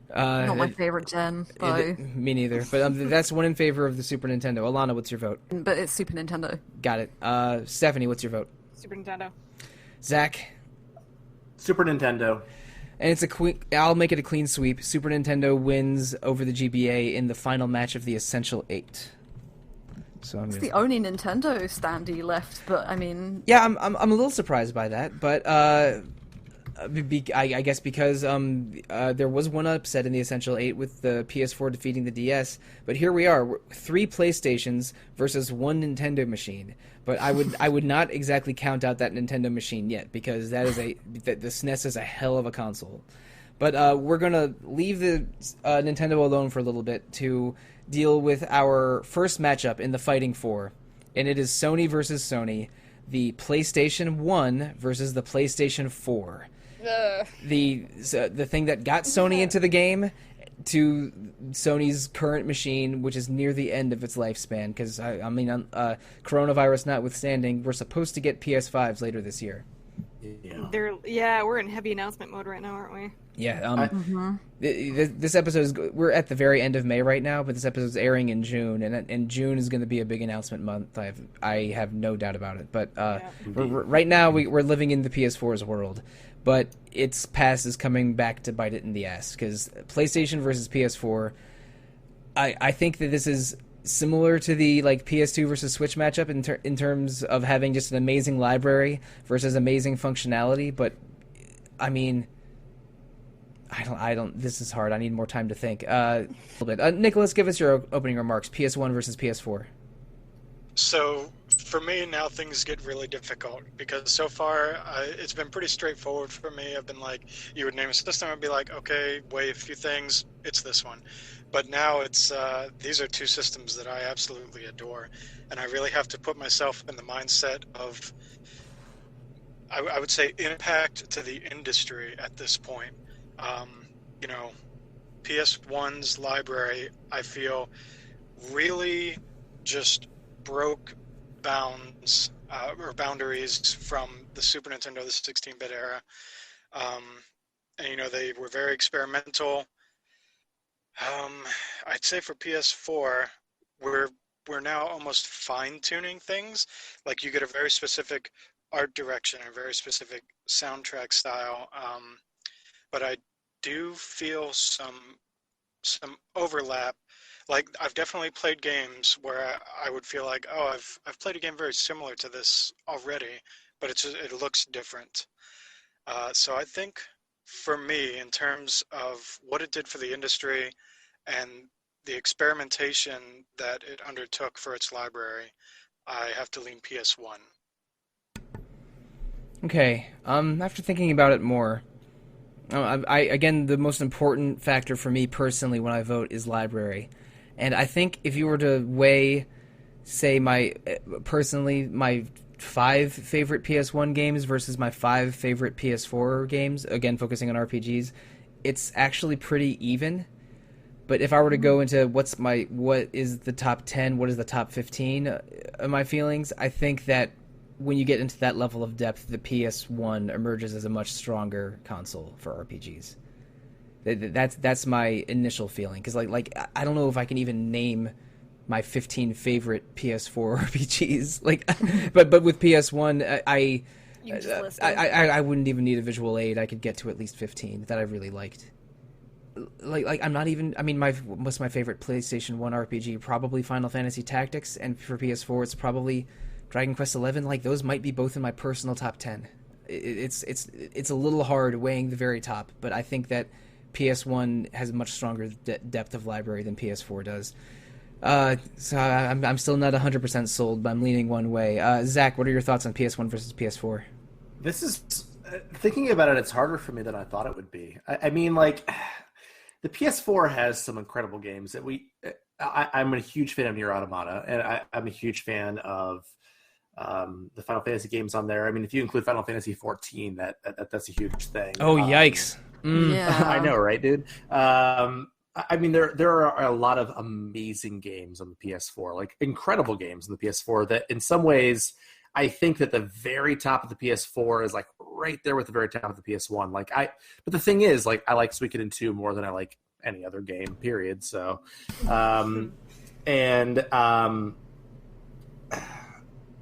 Not my favorite gen, though. Me neither. But that's one in favor of the Super Nintendo. Alana, what's your vote? But it's Super Nintendo. Got it. Stephanie, what's your vote? Super Nintendo. Zach? Super Nintendo. And I'll make it a clean sweep. Super Nintendo wins over the GBA in the final match of the Essential 8. So It's the only Nintendo standee left, but I mean... Yeah, I'm a little surprised by that, but... I guess because there was one upset in the Essential 8 with the PS4 defeating the DS, but here we are, 3 PlayStations versus 1 Nintendo machine. But I would not exactly count out that Nintendo machine yet, because the SNES is a hell of a console. But we're gonna leave the Nintendo alone for a little bit to deal with our first matchup in the Fighting Four, and it is Sony versus Sony, the PlayStation 1 versus the PlayStation 4. The thing that got Sony into the game to Sony's current machine, which is near the end of its lifespan. Because coronavirus notwithstanding, we're supposed to get PS5s later this year. Yeah. We're in heavy announcement mode right now, aren't we? Yeah. This episode we're at the very end of May right now, but this episode is airing in June, and June is going to be a big announcement month. I have no doubt about it. But right now we're living in the PS4's world. But its past is coming back to bite it in the ass, because PlayStation versus PS4, I think that this is similar to the PS2 versus Switch matchup in terms of having just an amazing library versus amazing functionality. But I mean, I don't. This is hard. I need more time to think. A little bit. Nicholas, give us your opening remarks. PS1 versus PS4. So for me now things get really difficult because so far it's been pretty straightforward for me. I've been like, you would name a system, I'd be like, okay, weigh a few things, it's this one. But now it's these are two systems that I absolutely adore, and I really have to put myself in the mindset of, I would say, impact to the industry at this point. You know, PS1's library, I feel, really just broke bounds or boundaries from the Super Nintendo, the 16-bit era. And, you know, they were very experimental. I'd say for PS4, we're now almost fine-tuning things. Like, you get a very specific art direction, a very specific soundtrack style. But I do feel some overlap. Like, I've definitely played games where I would feel like, oh, I've played a game very similar to this already, but it looks different. So I think for me, in terms of what it did for the industry and the experimentation that it undertook for its library, I have to lean PS1. Okay. After thinking about it more, I again, the most important factor for me personally when I vote is library. And I think if you were to weigh, say, my 5 favorite PS1 games versus my 5 favorite PS4 games, again focusing on RPGs, it's actually pretty even. But if I were to go into what is the top 10, what is the top 15 of my feelings, I think that when you get into that level of depth, the PS1 emerges as a much stronger console for RPGs. That's my initial feeling, because like I don't know if I can even name my 15 favorite PS4 RPGs. Like, but with PS1, I wouldn't even need a visual aid. I could get to at least 15 that I really liked. Like I'm not even. I mean, most of my favorite PlayStation 1 RPG probably Final Fantasy Tactics, and for PS4 it's probably Dragon Quest XI. Like, those might be both in my personal top 10. It's a little hard weighing the very top, but I think that PS1 has a much stronger depth of library than PS4 does. So I'm still not 100% sold, but I'm leaning one way. Zach, what are your thoughts on PS1 versus PS4? This is, thinking about it, it's harder for me than I thought it would be. I mean, like, the PS4 has some incredible games that I'm a huge fan of Nier Automata, and I'm a huge fan of the Final Fantasy games on there. I mean, if you include Final Fantasy 14, that's a huge thing. Oh, yikes. Yeah. I know, right, dude? I mean, there are a lot of amazing games on the PS4, like incredible games on the PS4 that in some ways I think that the very top of the PS4 is like right there with the very top of the PS1. But the thing is, like, I like Suikoden 2 more than I like any other game, period. So, and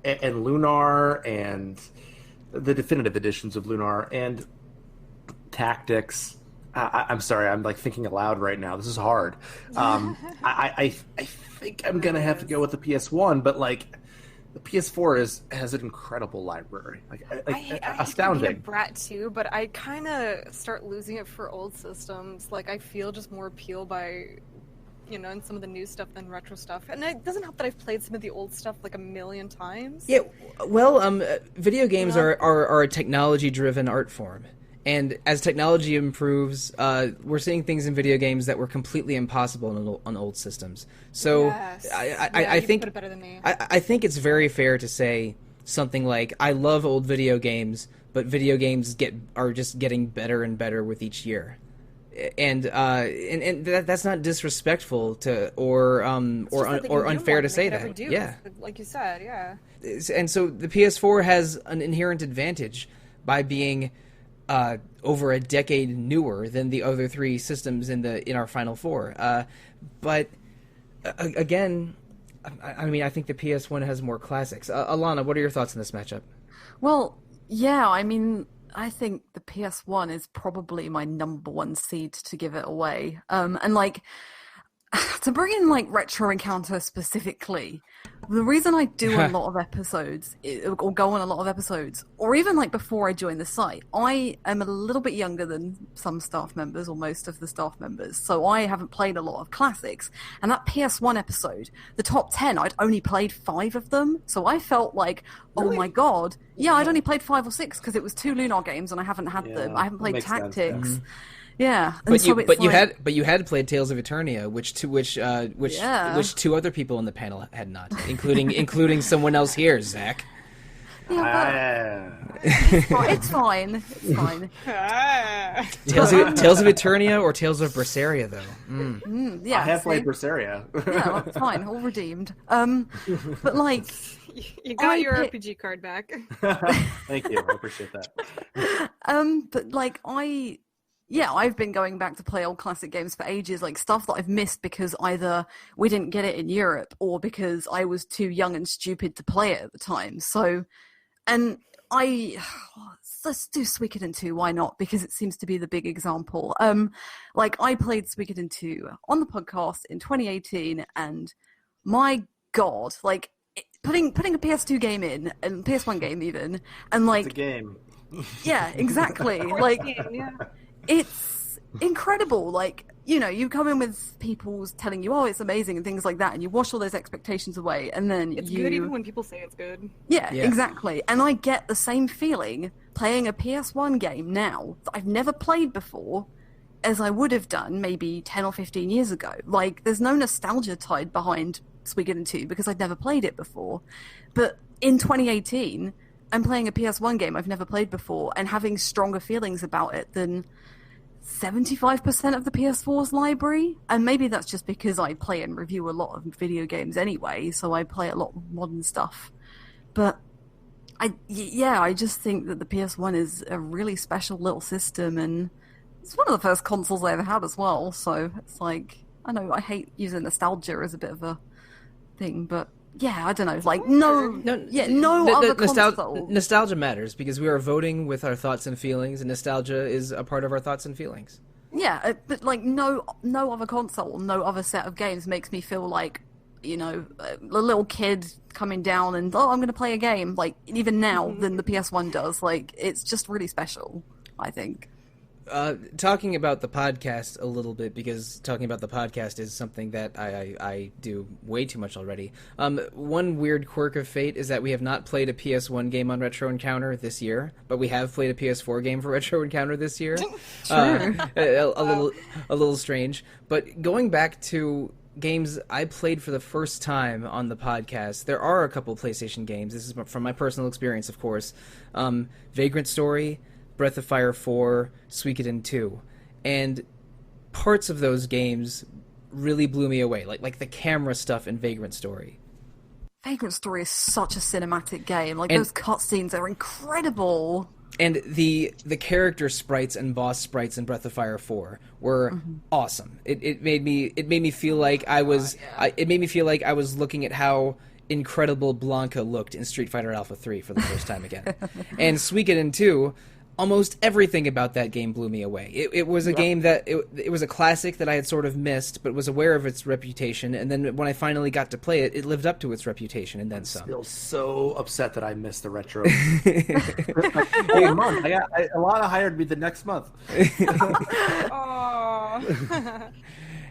Lunar and the definitive editions of Lunar and Tactics. I'm sorry, I'm like thinking aloud right now. This is hard. I think I'm gonna have to go with the PS1, but like the PS4 has an incredible library, astounding. I hate Brat too, but I kind of start losing it for old systems. Like, I feel just more appeal by, and some of the new stuff than retro stuff. And it doesn't help that I've played some of the old stuff like a million times. Yeah, well, video games are a technology-driven art form. And as technology improves, we're seeing things in video games that were completely impossible on old systems. So yes. I think put it better than me. I think it's very fair to say something like, I love old video games, but video games are just getting better and better with each year. And that's not disrespectful or unfair to say that. Yeah, like you said, yeah. And so the PS4 has an inherent advantage by being over a decade newer than the other three systems in our Final Four. But again, I mean, I think the PS1 has more classics. Alana, what are your thoughts on this matchup? Well, yeah, I mean, I think the PS1 is probably my number one seed to give it away. And like, to bring in like Retro Encounter specifically, the reason I do a lot of episodes or go on a lot of episodes, or even like before I joined the site, I am a little bit younger than some staff members or most of the staff members, so I haven't played a lot of classics. And that PS1 episode, the top 10, I'd only played 5 of them, so I felt like, oh my god, yeah, I'd only played 5 or 6 because it was 2 Lunar games and I haven't had them. I haven't played Tactics. Sense, yeah, but you had played Tales of Eternia, which 2 other people in the panel had not, including someone else here, Zach. Yeah, it's fine. Tales of Eternia or Tales of Berseria, though. Yeah, I have played Berseria. Yeah, that's fine, all redeemed. But like, you got your RPG card back. Thank you, I appreciate that. But like I've been going back to play old classic games for ages, like stuff that I've missed because either we didn't get it in Europe or because I was too young and stupid to play it at the time. So, and let's do Suikoden 2, why not? Because it seems to be the big example. Like I played Suikoden 2 on the podcast in 2018, and my god, like putting a PS2 game in, and PS1 game even, and like... It's a game. Yeah, exactly. Like... It's incredible. Like, you know, you come in with people telling you, oh, it's amazing and things like that, and you wash all those expectations away, and then it's good even when people say it's good. Yeah, exactly. And I get the same feeling playing a PS1 game now that I've never played before as I would have done maybe 10 or 15 years ago. Like, there's no nostalgia tied behind Suikoden 2 because I'd never played it before. But in 2018, I'm playing a PS1 game I've never played before and having stronger feelings about it than 75% of the PS4's library. And maybe that's just because I play and review a lot of video games anyway, so I play a lot of modern stuff. But I just think that the PS1 is a really special little system, and it's one of the first consoles I ever had as well, so it's like, I know I hate using nostalgia as a bit of a thing, but yeah, I don't know, like, no other console. Nostalgia matters, because we are voting with our thoughts and feelings, and nostalgia is a part of our thoughts and feelings. Yeah, but, like, no other console, no other set of games makes me feel like, you know, a little kid coming down and, oh, I'm going to play a game, like, even now, than the PS1 does. Like, it's just really special, I think. Talking about the podcast a little bit, because talking about the podcast is something that I do way too much already. One weird quirk of fate is that we have not played a PS1 game on Retro Encounter this year, but we have played a PS4 game for Retro Encounter this year. True. A little strange. But going back to games I played for the first time on the podcast, there are a couple PlayStation games. This is from my personal experience, of course. Vagrant Story, Breath of Fire 4, Suikoden 2. And parts of those games really blew me away, like the camera stuff in Vagrant Story. Vagrant Story is such a cinematic game. Like, those cutscenes are incredible. And the character sprites and boss sprites in Breath of Fire 4 were awesome. It made me feel like I was looking at how incredible Blanca looked in Street Fighter Alpha 3 for the first time again. And Suikoden 2, almost everything about that game blew me away. It was a game that it was a classic that I had sort of missed, but was aware of its reputation. And then when I finally got to play it, it lived up to its reputation and then some. I'm still so upset that I missed the retro. Alana hired me the next month. Aww.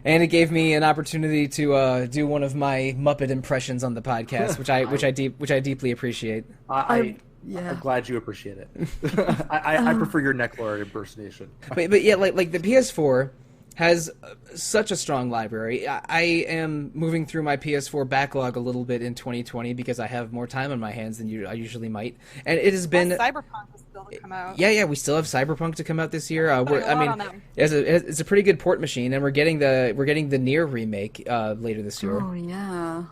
And it gave me an opportunity to do one of my Muppet impressions on the podcast, which I deeply appreciate. I'm glad you appreciate it. I prefer your Necklarer impersonation. But yeah, like the PS4 has such a strong library. I am moving through my PS4 backlog a little bit in 2020 because I have more time on my hands than I usually might. And it has been... Cyberpunk is still to come out. Yeah, we still have Cyberpunk to come out this year. It's a pretty good port machine, and we're getting the Nier remake later this year. Oh, yeah.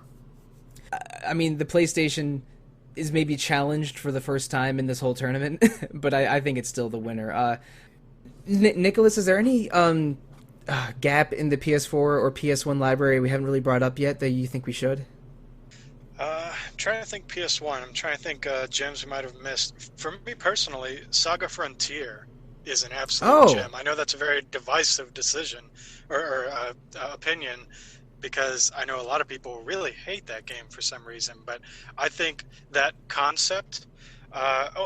I mean, the PlayStation is maybe challenged for the first time in this whole tournament, but I think it's still the winner. Nicholas, is there any gap in the PS4 or PS1 library we haven't really brought up yet that you think we should? I'm trying to think PS1. I'm trying to think gems we might have missed. For me personally, Saga Frontier is an absolute Oh. gem. I know that's a very divisive decision or opinion, because I know a lot of people really hate that game for some reason. But I think that concept.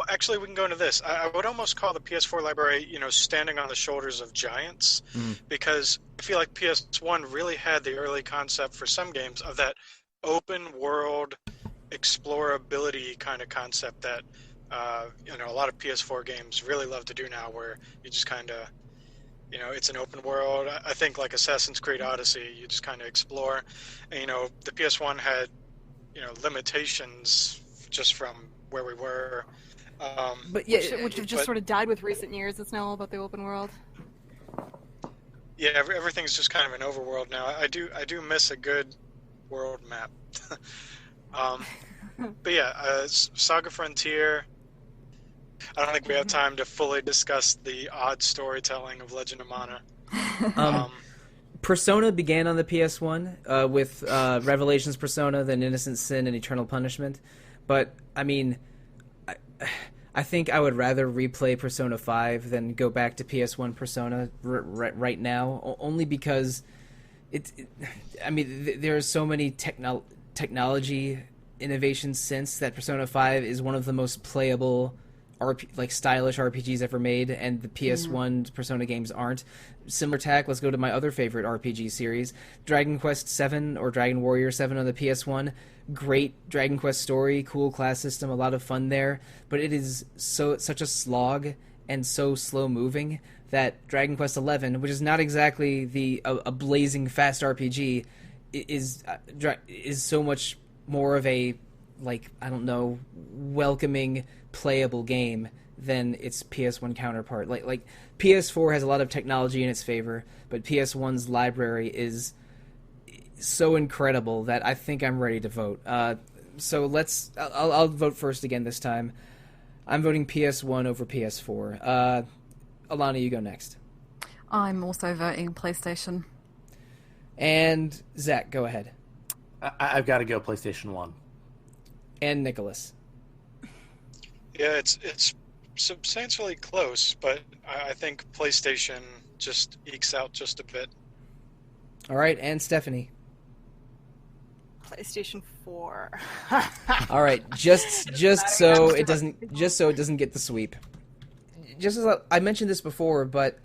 Actually, we can go into this. I would almost call the PS4 library, standing on the shoulders of giants, because I feel like PS1 really had the early concept for some games of that open world explorability kind of concept that a lot of PS4 games really love to do now, where you just kind of, it's an open world. I think like Assassin's Creed Odyssey, you just kind of explore. And, the PS1 had, limitations just from where we were. But yeah, which have just sort of died with recent years. It's now all about the open world. Yeah, everything's just kind of an overworld now. I do miss a good world map. But yeah, Saga Frontier. I don't think we have time to fully discuss the odd storytelling of Legend of Mana. Persona began on the PS1 with Revelations Persona, then Innocent Sin, and Eternal Punishment. But, I mean, I think I would rather replay Persona 5 than go back to PS1 Persona right now, only because there are so many technology innovations since that Persona 5 is one of the most playable stylish RPGs ever made, and the PS1 Persona games aren't. Similar tack, let's go to my other favorite RPG series, Dragon Quest 7 or Dragon Warrior 7 on the PS1. Great Dragon Quest story, cool class system, a lot of fun there, but it is such a slog and so slow moving that Dragon Quest 11, which is not exactly a blazing fast RPG, is so much more of a welcoming, playable game than its PS1 counterpart. Like PS4 has a lot of technology in its favor, but PS1's library is so incredible that I think I'm ready to vote. So I'll vote first again this time. I'm voting PS1 over PS4. Alana, you go next. I'm also voting PlayStation. And Zach, go ahead. I've got to go PlayStation 1. And Nicholas. Yeah, it's substantially close, but I think PlayStation just ekes out just a bit. All right, and Stephanie. PlayStation 4. All right, just so it doesn't get the sweep. Just as I mentioned this before, but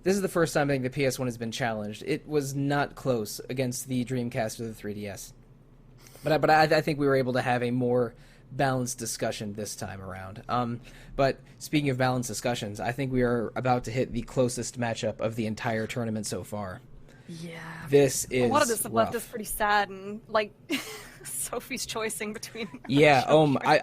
this is the first time I think the PS1 has been challenged. It was not close against the Dreamcast or the 3DS, but I think we were able to have a more balanced discussion this time around. But speaking of balanced discussions, I think we are about to hit the closest matchup of the entire tournament so far. Yeah. This is a lot of this rough. left us pretty sad, and Sophie's choicing between. Yeah.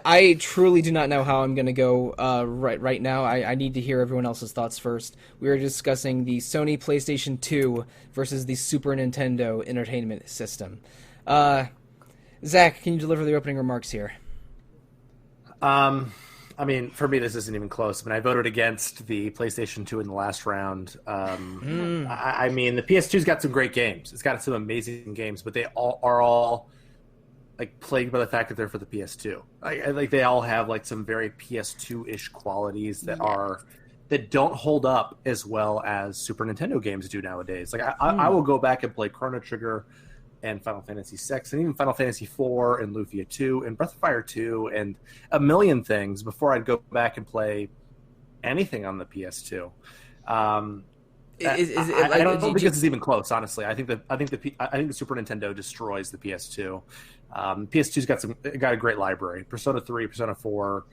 I truly do not know how I'm going to go right now. I need to hear everyone else's thoughts first. We are discussing the Sony PlayStation 2 versus the Super Nintendo Entertainment System. Zach, can you deliver the opening remarks here? I mean, for me, this isn't even close. I mean, I voted against the PlayStation 2 in the last round. I mean, the PS2's got some great games. It's got some amazing games, but they are all plagued by the fact that they're for the PS2. They all have some very PS2-ish qualities that don't hold up as well as Super Nintendo games do nowadays. I will go back and play Chrono Trigger and Final Fantasy VI, and even Final Fantasy IV, and Lufia 2, and Breath of Fire 2, and a million things before I'd go back and play anything on the PS2. I don't think this is even close, honestly. I think the Super Nintendo destroys the PS2. PS2's got a great library: Persona 3, Persona 4,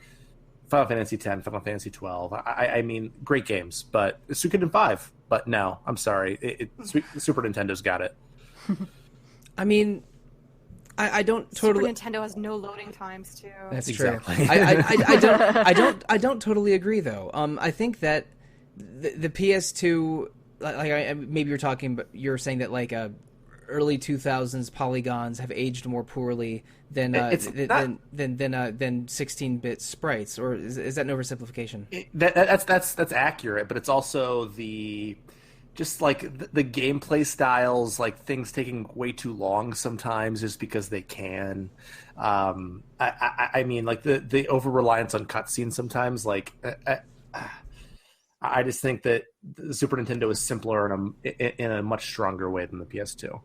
Final Fantasy X, Final Fantasy 12. I mean, great games, but Suikoden 5. But no, I'm sorry, Super Nintendo's got it. I mean, I don't totally. Super Nintendo has no loading times too. That's exactly. True. I don't totally agree though. I think that the PS2, maybe you're saying that early 2000s polygons have aged more poorly than 16-bit sprites, or is that an oversimplification? That's accurate, but it's also the gameplay styles, things taking way too long sometimes just because they can. I mean, the over reliance on cutscenes sometimes. I just think that the Super Nintendo is simpler in a much stronger way than the PS2.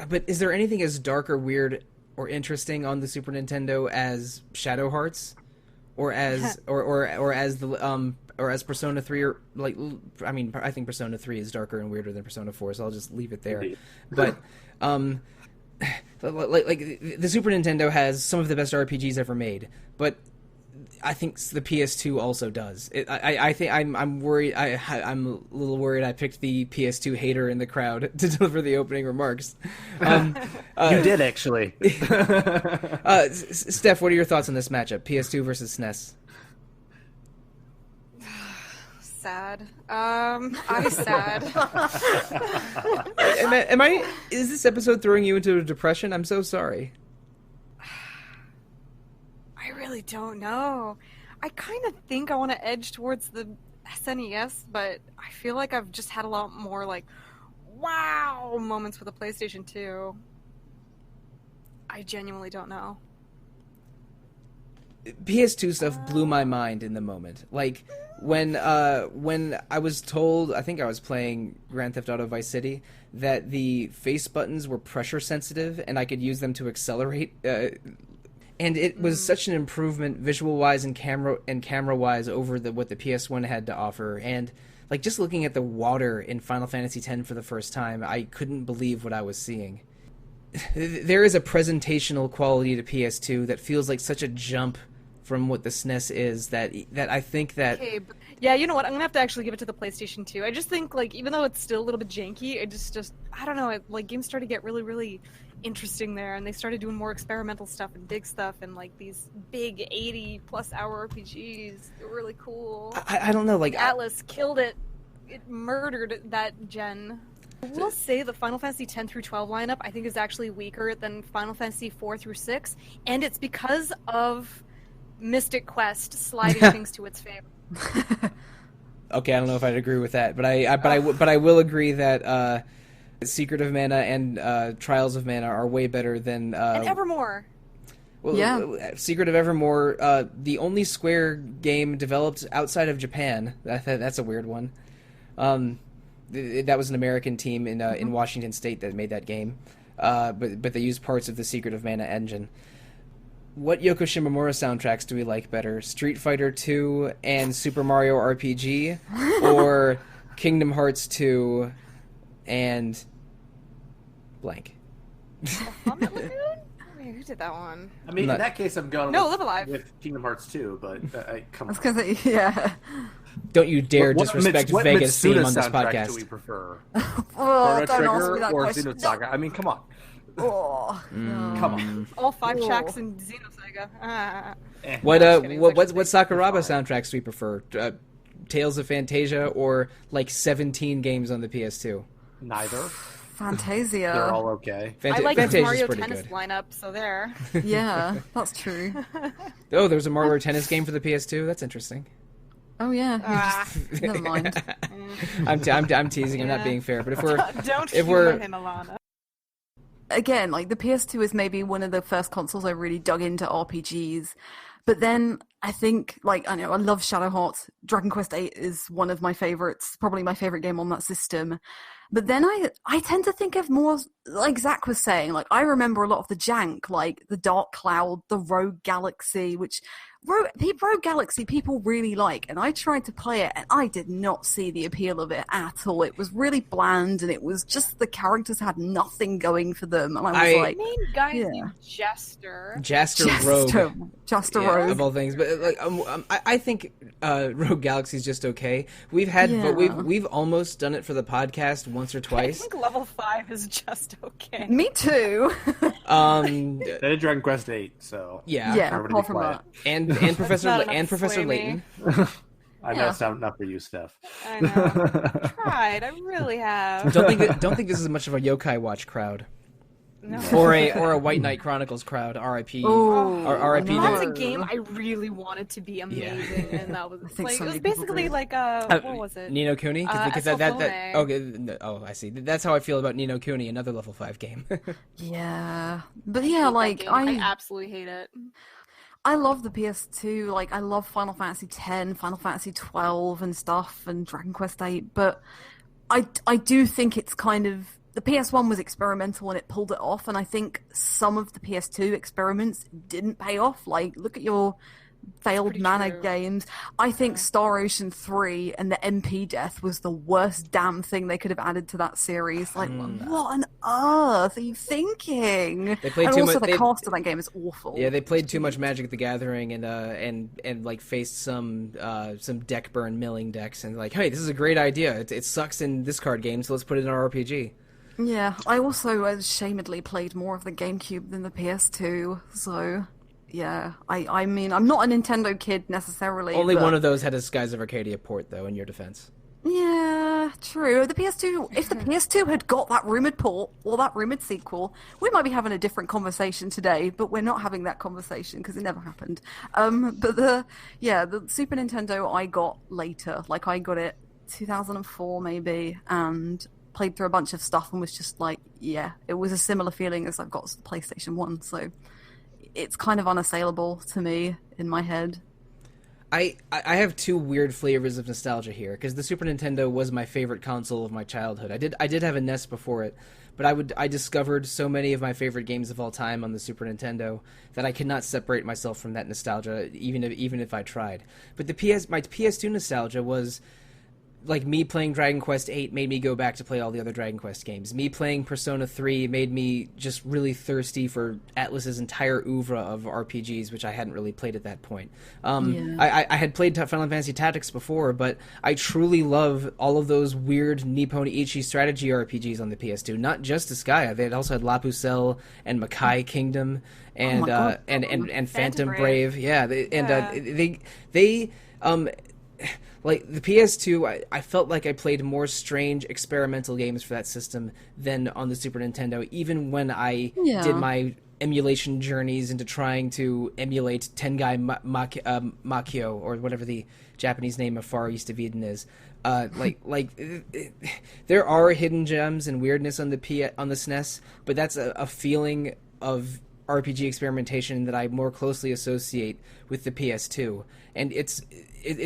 But is there anything as dark or weird or interesting on the Super Nintendo as Shadow Hearts, or as or as Persona 3? Or I think Persona 3 is darker and weirder than Persona 4, so I'll just leave it there. Indeed. But like the Super Nintendo has some of the best RPGs ever made, but I think the PS2 also does. I think I'm worried. I'm a little worried. I picked the PS2 hater in the crowd to deliver the opening remarks. You did actually. Steph, what are your thoughts on this matchup? PS2 versus SNES. Sad. I'm sad. Am I? Is this episode throwing you into a depression? I'm so sorry. I really don't know. I kind of think I want to edge towards the SNES, but I feel like I've just had a lot more like wow moments with the PlayStation 2. I genuinely don't know. PS2 stuff blew my mind in the moment. Like when I was told, I think I was playing Grand Theft Auto Vice City, that the face buttons were pressure sensitive and I could use them to accelerate. And it was such an improvement visual-wise and camera-wise over what the PS1 had to offer. And like just looking at the water in Final Fantasy X for the first time, I couldn't believe what I was seeing. There is a presentational quality to PS2 that feels like such a jump from what the SNES is that I think that... Okay, yeah, you know what? I'm gonna have to actually give it to the PlayStation 2. I just think, like, even though it's still a little bit janky, it just I don't know, games started to get really, really interesting there, and they started doing more experimental stuff and big stuff, and, like, these big 80-plus hour RPGs. They're really cool. I don't know, like... Atlas killed it. It murdered that gen. I will say the Final Fantasy 10 through 12 lineup, I think, is actually weaker than Final Fantasy 4 through 6, and it's because of Mystic Quest sliding things to its favor. Okay, I don't know if I'd agree with that, but I will agree that Secret of Mana and Trials of Mana are way better than and Evermore. Well, yeah. Secret of Evermore, the only Square game developed outside of Japan. That's a weird one. That was an American team in Washington State that made that game, but they used parts of the Secret of Mana engine. What Yoko Shimomura soundtracks do we like better? Street Fighter 2 and Super Mario RPG, or Kingdom Hearts 2 and blank? Bahamut Lagoon? Wait, who did that one? I mean, in that case, I'm going Live Alive. with Kingdom Hearts 2, but come on. I was gonna say, yeah. Don't you dare disrespect Vega's theme on this soundtrack podcast. Do we prefer? Oh, Chrono don't ask me Trigger that or question. Xenosaga? I mean, come on. Oh, Come on. All 5 tracks in Xenosaga. Ah. What kidding. what Sakuraba soundtracks do we prefer? Tales of Fantasia or like 17 games on the PS2? Neither. Fantasia. They're all okay. I like the Fantasia's Mario pretty Tennis good. lineup, so there. Yeah, that's true. Oh, there's a Mario Tennis game for the PS2. That's interesting. Oh yeah. Never mind. I'm teasing. I'm not being fair. But Don't if humor we're him, Alana. Again, like the PS2 is maybe one of the first consoles I really dug into RPGs. But then I think, like, I know I love Shadow Hearts. Dragon Quest VIII is one of my favorites, probably my favorite game on that system. But then I tend to think of more, like Zach was saying, like I remember a lot of the jank, like the Dark Cloud, the Rogue Galaxy, which Rogue Galaxy people really like, and I tried to play it and I did not see the appeal of it at all. It was really bland and it was just the characters had nothing going for them, and I was like, main guy's named Jester. Rogue. Just a Rogue of all things, but like I think Rogue Galaxy is just okay. But we've almost done it for the podcast once or I twice. think level 5 is just okay. Me too. They did Dragon Quest VIII, so Yeah, everybody apart from quiet. that. and Professor Layton. I know it's not for you, Steph. I know. I've tried. I really have. Don't think this is much of a Yokai Watch crowd. No. Or a White Knight Chronicles crowd. R.I.P. Oh, or R.I.P. no. That's a game I really wanted to be amazing, and that was think like so it was many people basically do. like what was it? Ni no Kuni? Because that Escaflowne. okay. Oh, I see. That's how I feel about Ni no Kuni, another level 5 game. Yeah, but I yeah, hate that like game. I absolutely hate it. I love the PS2. Like, I love Final Fantasy X, Final Fantasy 12 and stuff, and Dragon Quest 8. But I do think it's kind of the PS1 was experimental and it pulled it off, and I think some of the PS2 experiments didn't pay off. Like, look at your failed mana games. I think Star Ocean 3 and the MP death was the worst damn thing they could have added to that series. Like, what on earth are you thinking? They played and too also much. the cast of that game is awful. Yeah, they played too much Magic the Gathering and like faced some deck burn milling decks and like, hey, this is a great idea. It sucks in this card game, so let's put it in our RPG. Yeah, I also ashamedly played more of the GameCube than the PS2, so yeah. I mean, I'm not a Nintendo kid necessarily. Only but... one of those had a Skies of Arcadia port, though, in your defense. Yeah, true. The PS2, if the PS2 had got that rumored port or that rumored sequel, we might be having a different conversation today, but we're not having that conversation because it never happened. But the Super Nintendo I got later, like I got it 2004 maybe, and played through a bunch of stuff and was just like, yeah, it was a similar feeling as I've got the PlayStation 1, so it's kind of unassailable to me in my head. I have two weird flavors of nostalgia here, because the Super Nintendo was my favorite console of my childhood. I did have a NES before it, but I discovered so many of my favorite games of all time on the Super Nintendo that I could not separate myself from that nostalgia, even if I tried. But my PS2 nostalgia was like me playing Dragon Quest 8 made me go back to play all the other Dragon Quest games. Me playing Persona 3 made me just really thirsty for Atlus's entire oeuvre of RPGs, which I hadn't really played at that point. I had played Final Fantasy Tactics before, but I truly love all of those weird Nippon Ichi strategy RPGs on the PS2. Not just Disgaea. They also had Lapusel and Makai Kingdom and and Phantom Brave. Yeah, they like the PS2, I felt like I played more strange experimental games for that system than on the Super Nintendo, even when I did my emulation journeys into trying to emulate Tengai Makio, or whatever the Japanese name of Far East of Eden is. There are hidden gems and weirdness on the SNES, but that's a feeling of RPG experimentation that I more closely associate with the PS2. And it's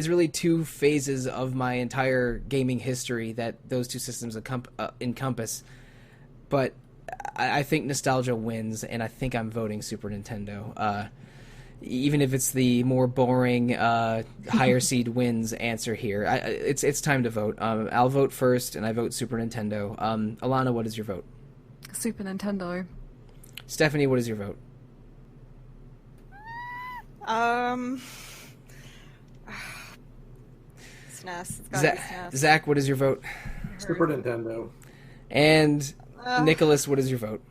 really two phases of my entire gaming history that those two systems encompass. But I think nostalgia wins, and I think I'm voting Super Nintendo. Even if it's the more boring higher seed wins answer here. It's time to vote. I'll vote first, and I vote Super Nintendo. Alana, what is your vote? Super Nintendo. Stephanie, what is your vote? SNES. It's gotta be SNES. Zach, what is your vote? Super Nintendo. And Nicholas, what is your vote?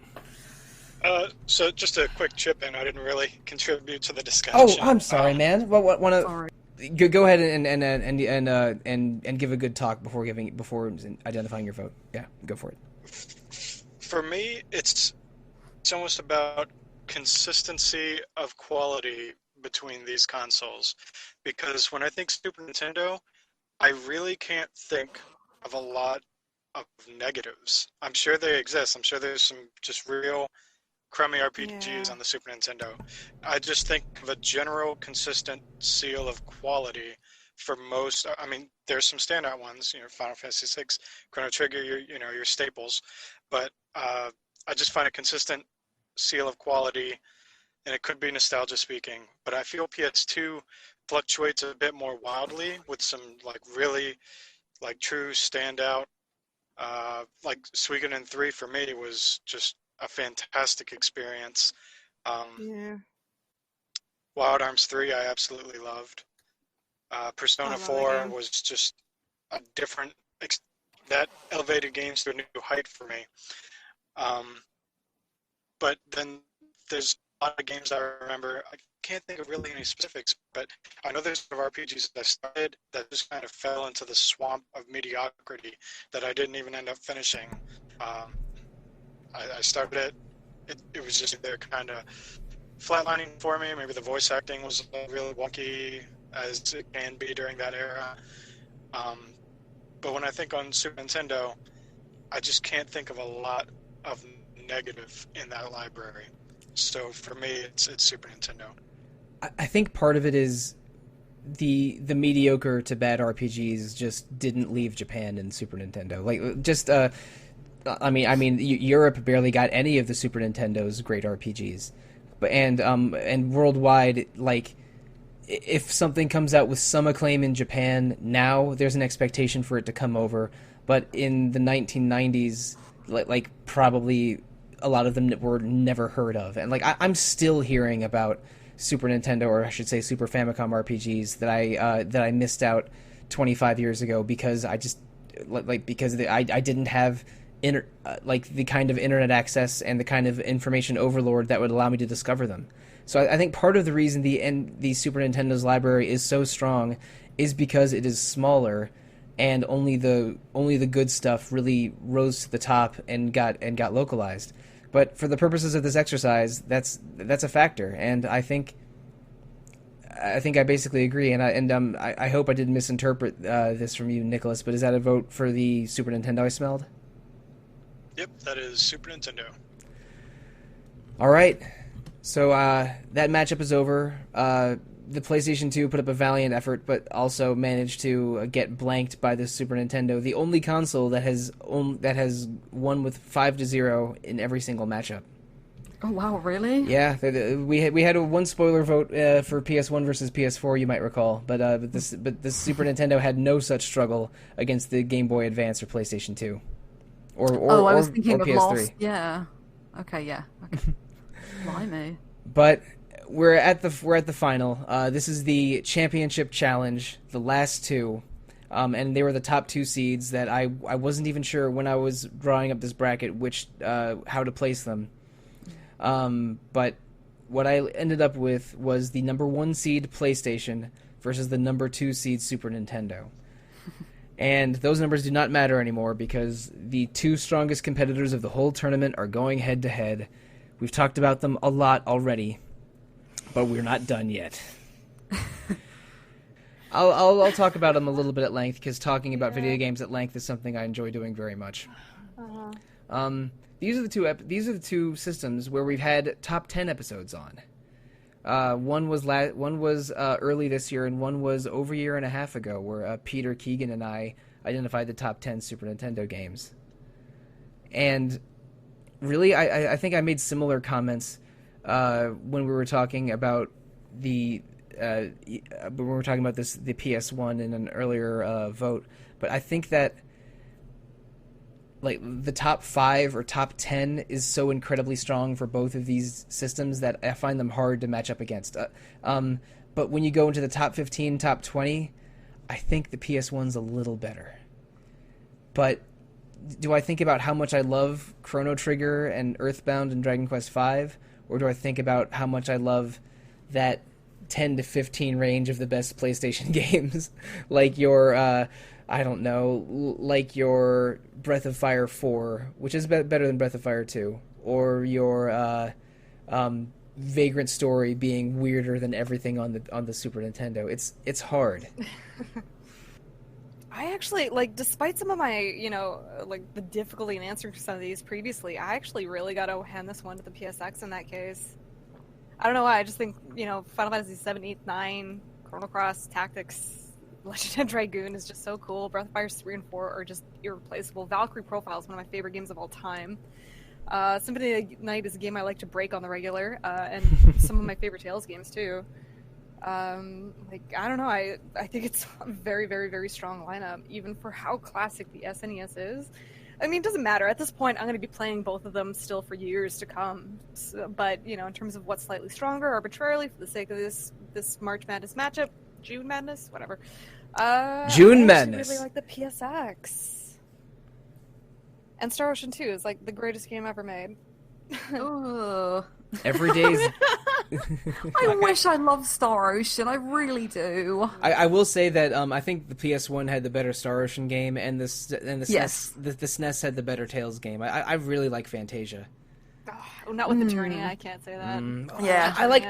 So just a quick chip in. I didn't really contribute to the discussion. Oh, I'm sorry, man. Sorry. Go ahead and give a good talk before identifying your vote. Yeah, go for it. For me, it's almost about consistency of quality between these consoles, because when I think Super Nintendo, I really can't think of a lot of negatives. I'm sure they exist. I'm sure there's some just real crummy RPGs on the Super Nintendo. I just think of a general consistent seal of quality for most. I mean, there's some standout ones, Final Fantasy VI, Chrono Trigger, your staples, but I just find a consistent seal of quality, and it could be nostalgia speaking, but I feel PS2 fluctuates a bit more wildly with some really true standout, like Suikoden 3 for me was just a fantastic experience. Wild Arms 3 I absolutely loved. Persona 4 was just a different, that elevated games to a new height for me. But then there's a lot of games I remember. I can't think of really any specifics, but I know there's some RPGs that I started that just kind of fell into the swamp of mediocrity that I didn't even end up finishing. I started it was just there kind of flatlining for me. Maybe the voice acting was really wonky, as it can be during that era. But when I think on Super Nintendo, I just can't think of a lot of negative in that library. So for me, it's Super Nintendo. I think part of it is the mediocre to bad RPGs just didn't leave Japan and Super Nintendo. Like, just I mean, Europe barely got any of the Super Nintendo's great RPGs, but and worldwide, like, if something comes out with some acclaim in Japan now, there's an expectation for it to come over. But in the 1990s, like probably a lot of them were never heard of, and like I'm still hearing about Super Nintendo, or I should say Super Famicom RPGs that I missed out 25 years ago because I just because I didn't have the kind of internet access and the kind of information overload that would allow me to discover them. So I think part of the reason the Super Nintendo's library is so strong is because it is smaller, and only the good stuff really rose to the top and got localized. But for the purposes of this exercise, that's a factor, and I think I basically agree, and I hope I didn't misinterpret this from you, Nicholas. But is that a vote for the Super Nintendo I smelled? Yep, that is Super Nintendo. All right, so that matchup is over. The PlayStation 2 put up a valiant effort, but also managed to get blanked by the Super Nintendo, the only console that has won with 5-0 in every single matchup. Oh wow, really? Yeah, we had one spoiler vote for PS1 versus PS4, you might recall, but the Super Nintendo had no such struggle against the Game Boy Advance or PlayStation 2, or I was thinking of PS3. Lost. Yeah. Okay. Yeah. Okay. Blimey. But we're at the final. This is the championship challenge, the last two, and they were the top two seeds that I wasn't even sure when I was drawing up this bracket which how to place them. But what I ended up with was the number 1 seed PlayStation versus the number 2 seed Super Nintendo. And those numbers do not matter anymore because the two strongest competitors of the whole tournament are going head to head. We've talked about them a lot already, but we're not done yet. I'll talk about them a little bit at length because talking about video games at length is something I enjoy doing very much. These are the two systems where we've had top 10 episodes on. One was early this year, and one was over a year and a half ago, where Peter Keegan and I identified the top 10 Super Nintendo games. And really, I think I made similar comments when we were talking about the PS1 in an earlier vote. But I think that like the top 5 or top 10 is so incredibly strong for both of these systems that I find them hard to match up against. But when you go into the top 15, top 20, I think the PS1's a little better. But do I think about how much I love Chrono Trigger and Earthbound and Dragon Quest V, or do I think about how much I love that 10 to 15 range of the best PlayStation games, like your I don't know, like your Breath of Fire 4, which is better than Breath of Fire 2, or your Vagrant Story being weirder than everything on the Super Nintendo. It's hard. I actually, like, despite some of my, the difficulty in answering some of these previously, I actually really got to hand this one to the PSX in that case. I don't know why, I just think, Final Fantasy 7, 8, 9, Chrono Cross, Tactics, Legend of Dragoon is just so cool. Breath of Fire 3 and 4 are just irreplaceable. Valkyrie Profile is one of my favorite games of all time. Symphony of the Night is a game I like to break on the regular, and some of my favorite Tales games, too. I don't know, I think it's a very, very, very strong lineup, even for how classic the SNES is. I mean, it doesn't matter. At this point, I'm going to be playing both of them still for years to come. So, but, in terms of what's slightly stronger, arbitrarily, for the sake of this March Madness matchup, June Madness, whatever. June Madness. I really like the PSX. And Star Ocean 2 is like the greatest game ever made. Oh. Every day's... I wish I loved Star Ocean. I really do. I will say that I think the PS1 had the better Star Ocean game, and the SNES had the better Tales game. I really like Fantasia. Oh, not with Eternia, I can't say that. Yeah, I love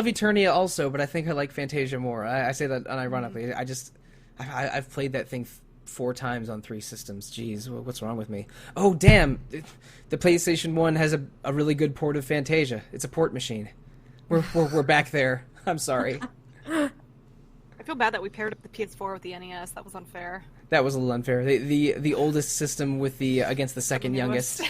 Eternia also, but I think I like Fantasia more. I say that unironically. I've played that thing 4 times on 3 systems. Jeez, what's wrong with me? Oh, damn! The PlayStation 1 has a really good port of Fantasia. It's a port machine. We're back there. I'm sorry. I feel bad that we paired up the PS4 with the NES. That was unfair. That was a little unfair. The oldest system with the against the second youngest.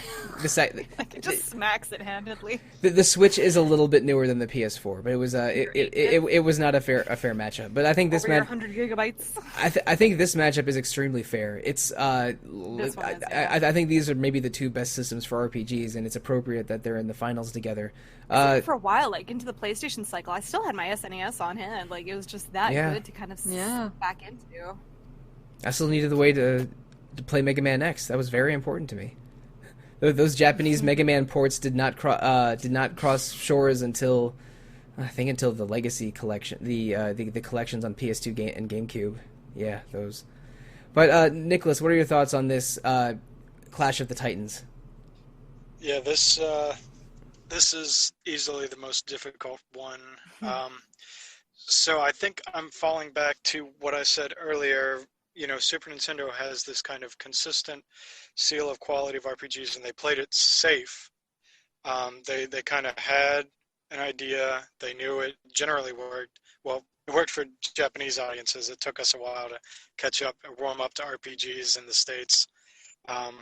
Like it just smacks it handedly. The Switch is a little bit newer than the PS4, but it was it was not a fair matchup. But I think this 100 gigabytes. I think this matchup is extremely fair. It's I think these are maybe the two best systems for RPGs, and it's appropriate that they're in the finals together. For a while, like into the PlayStation cycle, I still had my SNES on hand. Like it was just that good to kind of back into. I still needed the way to play Mega Man X. That was very important to me. Those Japanese Mega Man ports did not cross shores until the Legacy collection, the collections on PS2 and GameCube. Yeah, those. But Nicholas, what are your thoughts on this Clash of the Titans? Yeah, this is easily the most difficult one. So I think I'm falling back to what I said earlier. You know, Super Nintendo has this kind of consistent seal of quality of RPGs, and they played it safe. They kind of had an idea. They knew it generally worked. Well, it worked for Japanese audiences. It took us a while to catch up and warm up to RPGs in the States. I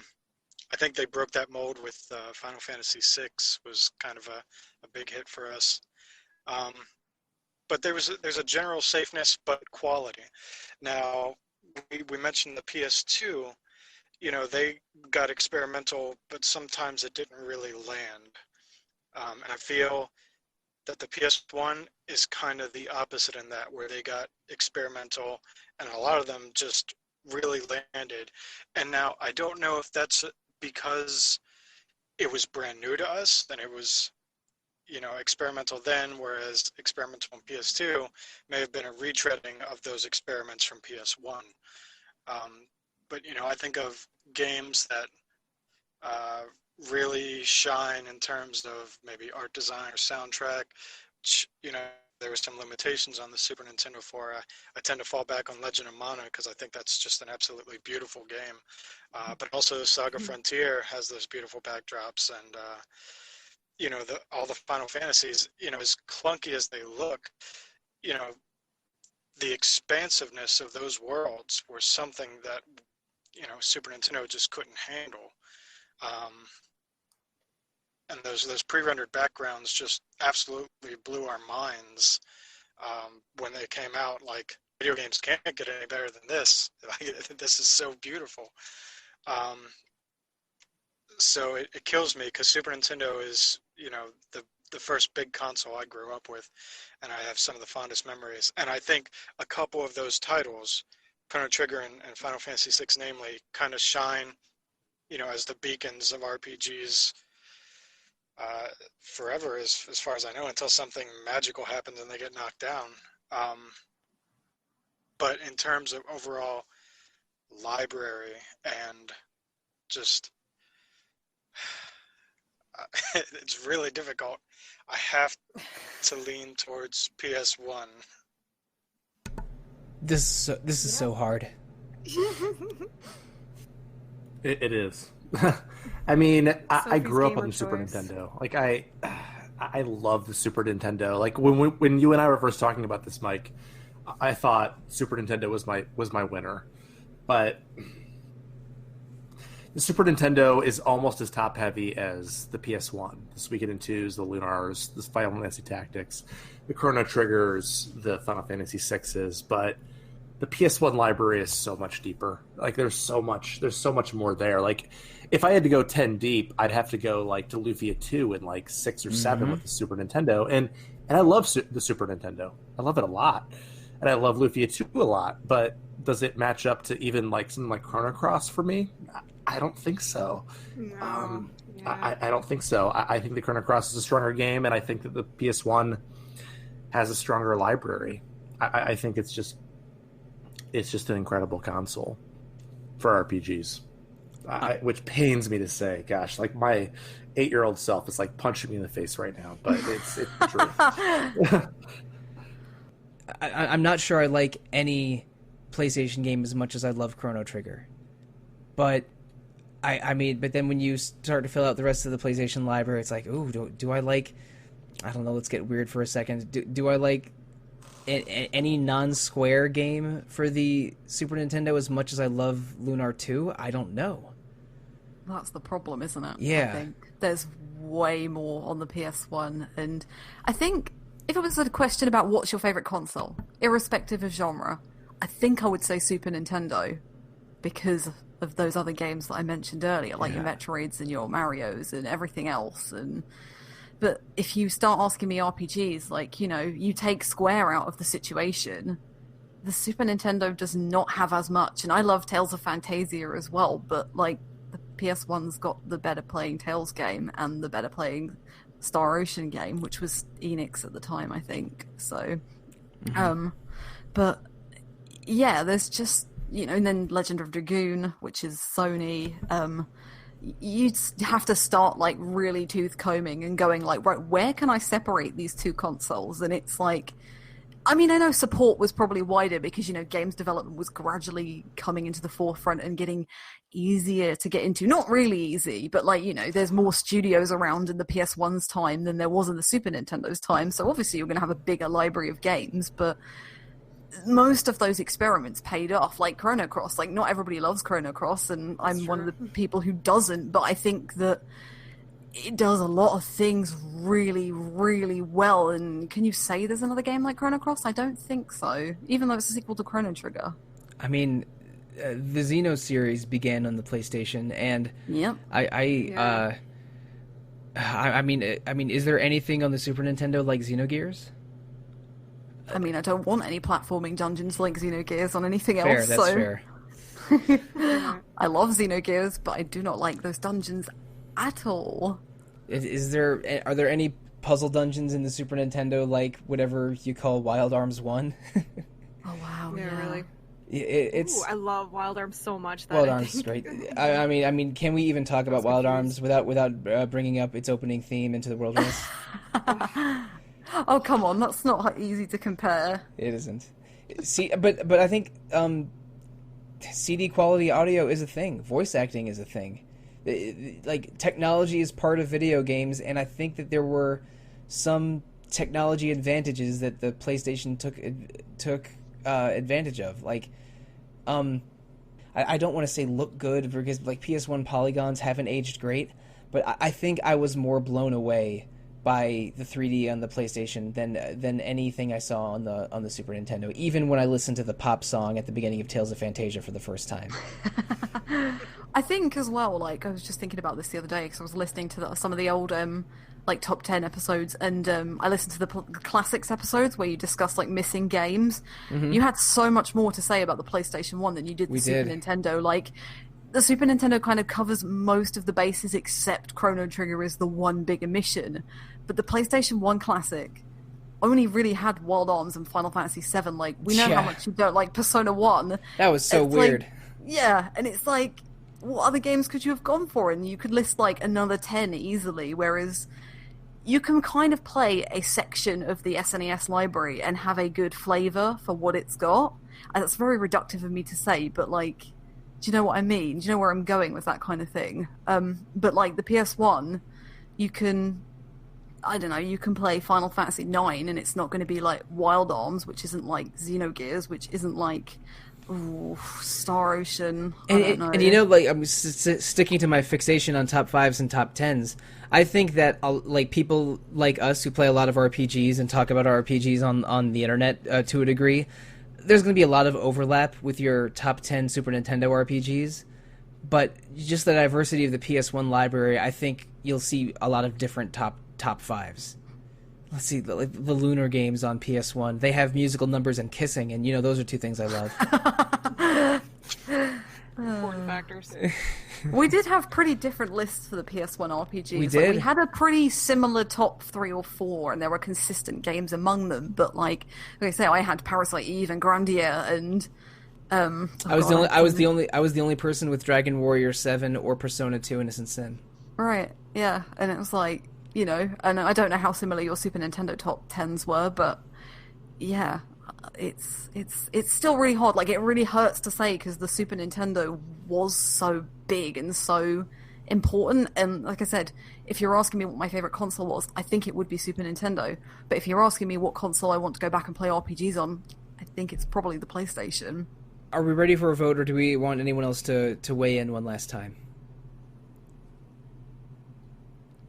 think they broke that mold with Final Fantasy VI was kind of a big hit for us. But there's a general safeness, but quality. Now, we mentioned the PS2, you know, they got experimental, but sometimes it didn't really land. And I feel that the PS1 is kind of the opposite in that, where they got experimental and a lot of them just really landed. And now I don't know if that's because it was brand new to us and it was, you know, experimental then, whereas experimental on PS2 may have been a retreading of those experiments from PS1. But, you know, I think of games that really shine in terms of maybe art design or soundtrack, which, you know, there were some limitations on the Super Nintendo for. I tend to fall back on Legend of Mana because I think that's just an absolutely beautiful game. But also Saga Frontier has those beautiful backdrops, and you know, all the Final Fantasies, you know, as clunky as they look, you know, the expansiveness of those worlds were something that, you know, Super Nintendo just couldn't handle. And those pre-rendered backgrounds just absolutely blew our minds when they came out. Like, video games can't get any better than this. This is so beautiful. So it kills me because Super Nintendo is, you know, the first big console I grew up with, and I have some of the fondest memories. And I think a couple of those titles, Chrono Trigger and Final Fantasy VI namely, kind of shine, you know, as the beacons of RPGs forever, as far as I know, until something magical happens and they get knocked down. But in terms of overall library and just... it's really difficult. I have to lean towards PS1. This is so hard. It is. I mean, I grew up on the choice. Super Nintendo. Like I love the Super Nintendo. Like when you and I were first talking about this, Mike, I thought Super Nintendo was my winner, but the Super Nintendo is almost as top heavy as the PS1. The Suikoden 2s, the Lunars, the Final Fantasy Tactics, the Chrono Triggers, the Final Fantasy 6s, but the PS1 library is so much deeper. Like there's so much more there. Like if I had to go 10 deep, I'd have to go like to Lufia 2 and like 6 or 7 with the Super Nintendo. And I love the Super Nintendo. I love it a lot. And I love Lufia 2 a lot, but does it match up to even like something like Chrono Cross for me? I don't think so. No. I don't think so. I think the Chrono Cross is a stronger game, and I think that the PS1 has a stronger library. I think it's just an incredible console for RPGs, which pains me to say. Gosh, like my 8-year-old self is like punching me in the face right now, but it's true. I'm not sure I like any PlayStation game as much as I love Chrono Trigger, but I mean, but then when you start to fill out the rest of the PlayStation library, it's like, ooh, do I like I don't know. Let's get weird for a second. Do I like any non-Square game for the Super Nintendo as much as I love Lunar 2? I don't know. That's the problem, isn't it? Yeah. I think there's way more on the PS1, and I think if it was a question about what's your favorite console, irrespective of genre, I think I would say Super Nintendo because of those other games that I mentioned earlier, like your Metroids and your Marios and everything else. But if you start asking me RPGs, like, you take Square out of the situation, the Super Nintendo does not have as much. And I love Tales of Phantasia as well, but, like, the PS1's got the better playing Tales game and the better playing Star Ocean game, which was Enix at the time, I think. So, but, yeah, there's just, and then Legend of Dragoon, which is Sony, you'd have to start like really tooth combing and going like, right, where can I separate these two consoles? And it's like, I mean, I know support was probably wider because, games development was gradually coming into the forefront and getting easier to get into. Not really easy, but like, there's more studios around in the PS1's time than there was in the Super Nintendo's time. So obviously you're going to have a bigger library of games, but most of those experiments paid off, like Chrono Cross. Like, not everybody loves Chrono Cross, and I'm one of the people who doesn't, but I think that it does a lot of things really, really well. And can you say there's another game like Chrono Cross? I don't think so, even though it's a sequel to Chrono Trigger. I mean, the Xeno series began on the PlayStation, and I mean, is there anything on the Super Nintendo like Xenogears? I mean, I don't want any platforming dungeons like Xenogears on anything else. Fair, that's fair. I love Xenogears, but I do not like those dungeons at all. Are there any puzzle dungeons in the Super Nintendo like whatever you call Wild Arms 1? Oh wow, Yeah, really. It's I love Wild Arms so much. Wild Arms is great. I mean, can we even talk about Wild Arms without bringing up its opening theme, Into the Wilderness? Oh, come on, that's not easy to compare. It isn't. See, but I think CD quality audio is a thing. Voice acting is a thing. Like, technology is part of video games, and I think that there were some technology advantages that the PlayStation took advantage of. Like, I don't want to say look good, because like PS1 polygons haven't aged great, but I think I was more blown away by the 3D on the PlayStation than anything I saw on the Super Nintendo, even when I listened to the pop song at the beginning of Tales of Phantasia for the first time. I think as well, like, I was just thinking about this the other day because I was listening to some of the old like top 10 episodes, and I listened to the classics episodes where you discuss like missing games. You had so much more to say about the PlayStation 1 than you did the Super Nintendo. Like, the Super Nintendo kind of covers most of the bases except Chrono Trigger is the one big omission. But the PlayStation 1 classic only really had Wild Arms and Final Fantasy VII. Like, we know how much you don't like Persona 1. That was so weird. Like, and it's like, what other games could you have gone for? And you could list like another 10 easily, whereas you can kind of play a section of the SNES library and have a good flavour for what it's got. And that's very reductive of me to say, but like, do you know what I mean? Do you know where I'm going with that kind of thing? But like the PS1, you can, I don't know, you can play Final Fantasy IX and it's not going to be like Wild Arms, which isn't like Xenogears, which isn't like Star Ocean. I don't know. And you know, like, I'm sticking to my fixation on top 5s and top 10s. I think that like people like us who play a lot of RPGs and talk about RPGs on the internet to a degree, there's going to be a lot of overlap with your top 10 Super Nintendo RPGs, but just the diversity of the PS1 library, I think you'll see a lot of different top 5s. Let's see, the Lunar games on PS1, they have musical numbers and kissing, and those are two things I love. Important factors. We did have pretty different lists for the PS1 RPGs. We did. Like, we had a pretty similar top 3 or 4, and there were consistent games among them. But like I say, I had Parasite Eve and Grandia, and I was the only person with Dragon Warrior 7 or Persona 2 Innocent Sin. Right. Yeah, and it was like, and I don't know how similar your Super Nintendo top 10s were, but yeah, it's still really hard. Like, it really hurts to say because the Super Nintendo was so big and so important. And like I said, if you're asking me what my favorite console was, I think it would be Super Nintendo. But if you're asking me what console I want to go back and play RPGs on, I think it's probably the PlayStation. Are we ready for a vote, or do we want anyone else to weigh in one last time?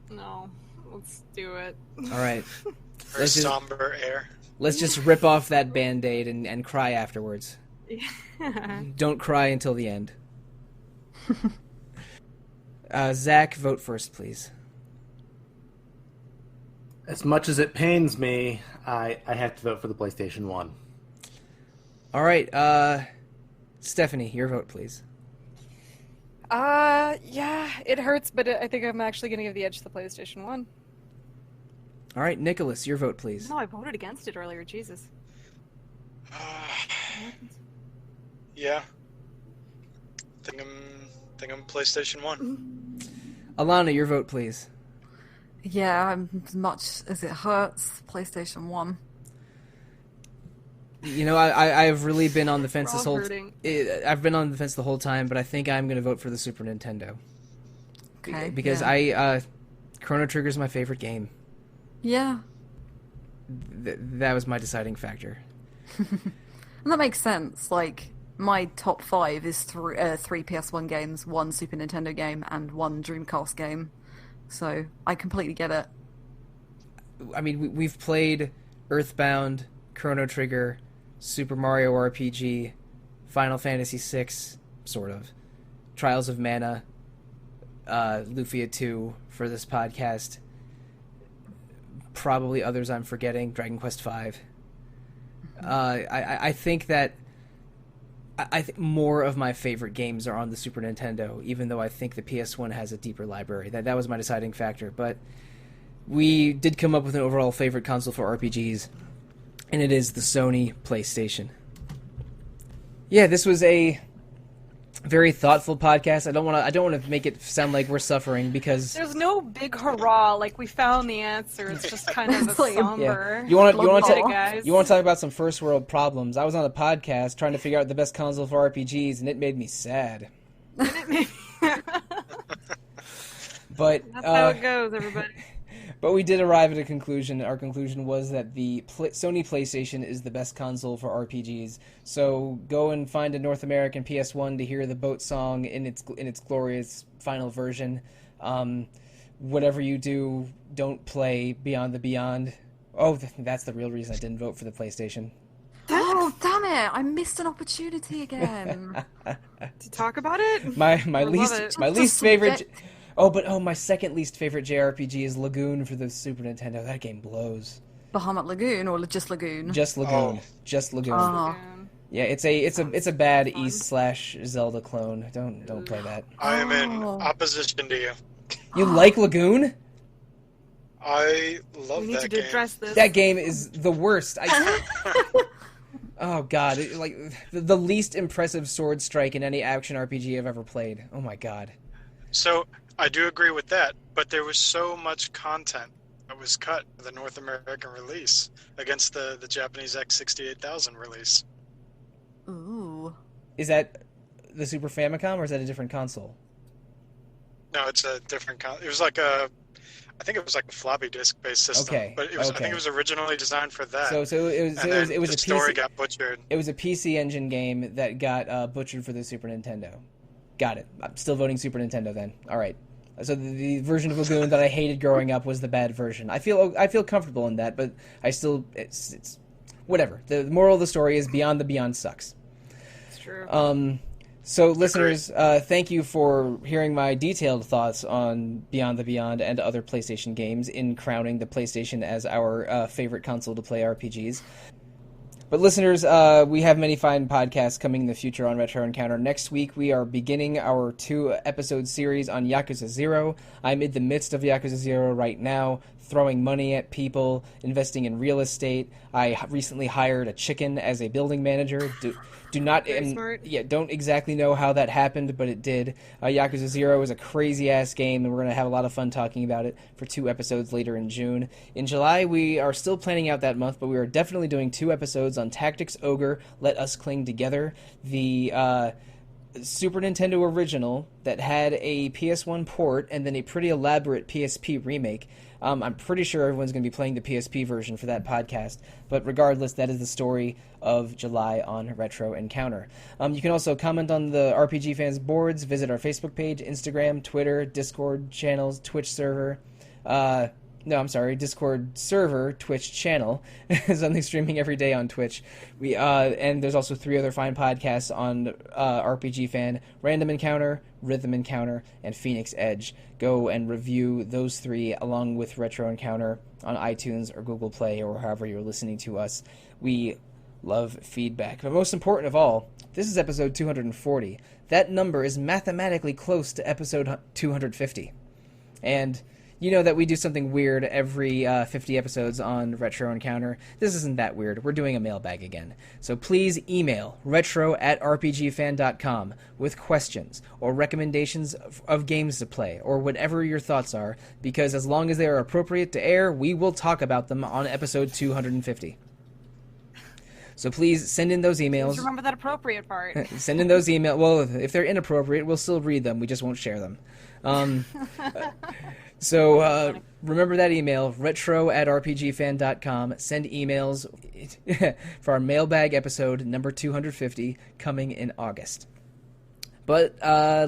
No, let's do it. All right. Very somber air. Let's just rip off that Band-Aid and cry afterwards. Yeah. Don't cry until the end. Zach, vote first, please. As much as it pains me, I have to vote for the PlayStation 1. All right. Stephanie, your vote, please. Yeah, it hurts, but I think I'm actually going to give the edge to the PlayStation 1. All right, Nicholas, your vote, please. No, I voted against it earlier, Jesus. Yeah. Think I'm PlayStation 1. Alana, your vote, please. Yeah, as much as it hurts, PlayStation 1. You know, I've really been on the fence this whole. I've been on the fence the whole time, but I think I'm going to vote for the Super Nintendo. Okay. Because Chrono Trigger is my favorite game. Yeah. That was my deciding factor. And that makes sense. Like, my top 5 is three PS1 games, 1 Super Nintendo game, and 1 Dreamcast game. So, I completely get it. I mean, we've played Earthbound, Chrono Trigger, Super Mario RPG, Final Fantasy VI, sort of, Trials of Mana, Lufia 2 for this podcast. Probably others I'm forgetting, Dragon Quest V. I think that I think more of my favorite games are on the Super Nintendo, even though I think the PS1 has a deeper library. That was my deciding factor, but we did come up with an overall favorite console for RPGs, and it is the Sony PlayStation. Yeah, this was a very thoughtful podcast. I don't want to make it sound like we're suffering, because there's no big hurrah, like we found the answer. It's just kind of a somber. Yeah. You want to guys. You want to talk about some first world problems? I was on a podcast trying to figure out the best console for RPGs, and it made me sad. But that's how it goes, everybody. But we did arrive at a conclusion. Our conclusion was that the Sony PlayStation is the best console for RPGs. So go and find a North American PS1 to hear the boat song in its glorious final version. Whatever you do, don't play Beyond the Beyond. Oh, that's the real reason I didn't vote for the PlayStation. Oh, damn it! I missed an opportunity again. To talk about it? My least favorite. My second least favorite JRPG is Lagoon for the Super Nintendo. That game blows. Bahamut Lagoon or just Lagoon? Just Lagoon. Just Lagoon. Oh. Yeah, it's a bad East/Zelda clone. Don't play that. I am in opposition to you. You like Lagoon? I love that game. We need to address this. That game is the worst. Oh god, the least impressive sword strike in any action RPG I've ever played. Oh my god. So I do agree with that, but there was so much content that was cut for the North American release against the Japanese X68000 release. Ooh. Is that the Super Famicom, or is that a different console? No, it's a different console. It was like I think it was like a floppy disk based system. Okay. But I think it was originally designed for that. So it was the a story PC, got butchered. It was a PC Engine game that got butchered for the Super Nintendo. Got it. I'm still voting Super Nintendo then. All right. So the version of Lagoon that I hated growing up was the bad version. I feel comfortable in that, but I still it's whatever. The moral of the story is Beyond the Beyond sucks. It's true. So listeners, thank you for hearing my detailed thoughts on Beyond the Beyond and other PlayStation games in crowning the PlayStation as our favorite console to play RPGs. But listeners, we have many fine podcasts coming in the future on Retro Encounter. Next week, we are beginning our 2-episode series on Yakuza 0. I'm in the midst of Yakuza 0 right now, throwing money at people, investing in real estate. I recently hired a chicken as a building manager. Don't exactly know how that happened, but it did. Yakuza 0 is a crazy-ass game, and we're going to have a lot of fun talking about it for 2 episodes later in June. In July, we are still planning out that month, but we are definitely doing 2 episodes on Tactics Ogre, Let Us Cling Together, the Super Nintendo original that had a PS1 port and then a pretty elaborate PSP remake. I'm pretty sure everyone's going to be playing the PSP version for that podcast, but regardless, that is the story of July on Retro Encounter. You can also comment on the RPG Fans boards, visit our Facebook page, Instagram, Twitter, Discord channels, Twitch server, Discord server, Twitch channel. Something streaming every day on Twitch. And there's also 3 other fine podcasts on RPG Fan: Random Encounter, Rhythm Encounter, and Phoenix Edge. Go and review those 3 along with Retro Encounter on iTunes or Google Play or however you're listening to us. We love feedback. But most important of all, this is episode 240. That number is mathematically close to episode 250. And you know that we do something weird every 50 episodes on Retro Encounter. This isn't that weird. We're doing a mailbag again. So please email retro@rpgfan.com with questions or recommendations of games to play or whatever your thoughts are, because as long as they are appropriate to air, we will talk about them on episode 250. So please send in those emails. Just remember that appropriate part. Send in those emails. Well, if they're inappropriate, we'll still read them. We just won't share them. So remember that email, retro@rpgfan.com. Send emails for our mailbag episode number 250 coming in August. But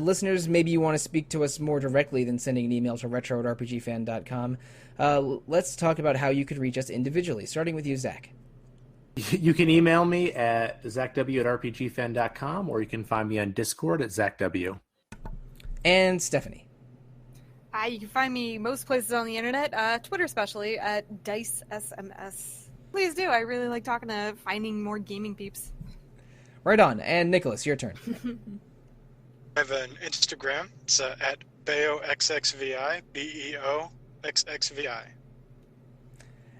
listeners, maybe you want to speak to us more directly than sending an email to retro@rpgfan.com. Let's talk about how you could reach us individually, starting with you, Zach. You can email me at zachw@rpgfan.com, or you can find me on Discord at zachw. And Stephanie. You can find me most places on the internet, Twitter especially, at DiceSMS. Please do. I really like talking to finding more gaming peeps. Right on. And Nicholas, your turn. I have an Instagram. It's at BeoXXVI, BeoXXVI.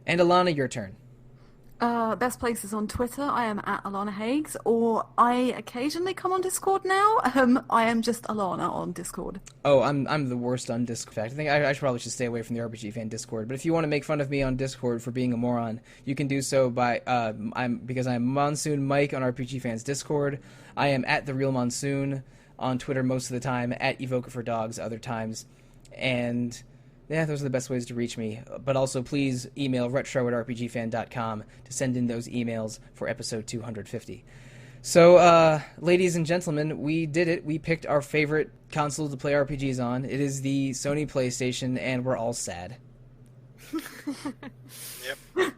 And Alana, your turn. Best places on Twitter, I am at Alana Hagues, or I occasionally come on Discord now. I am just Alana on Discord. Oh, I'm the worst on Discord. In fact, I think I probably should stay away from the RPG Fan Discord. But if you want to make fun of me on Discord for being a moron, you can do so by because I'm Monsoon Mike on RPG Fan's Discord. I am at The Real Monsoon on Twitter most of the time, at Evoker for Dogs other times, and yeah, those are the best ways to reach me. But also, please email retro@rpgfan.com to send in those emails for episode 250. So, ladies and gentlemen, we did it. We picked our favorite console to play RPGs on. It is the Sony PlayStation, and we're all sad. Yep.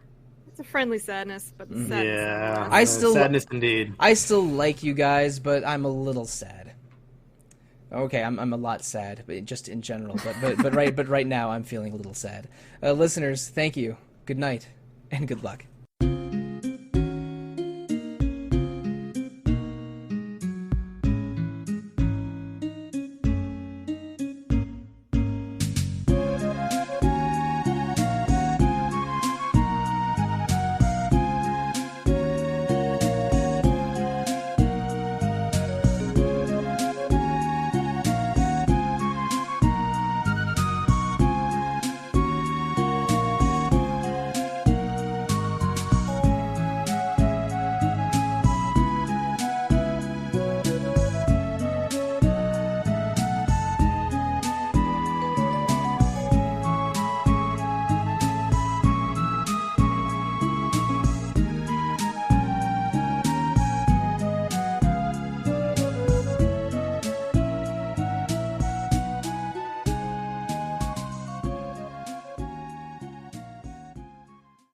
It's a friendly sadness, but the sadness. Yeah, sadness indeed. I still like you guys, but I'm a little sad. Okay, I'm a lot sad, but just in general. But right now I'm feeling a little sad. Listeners, thank you. Good night and good luck.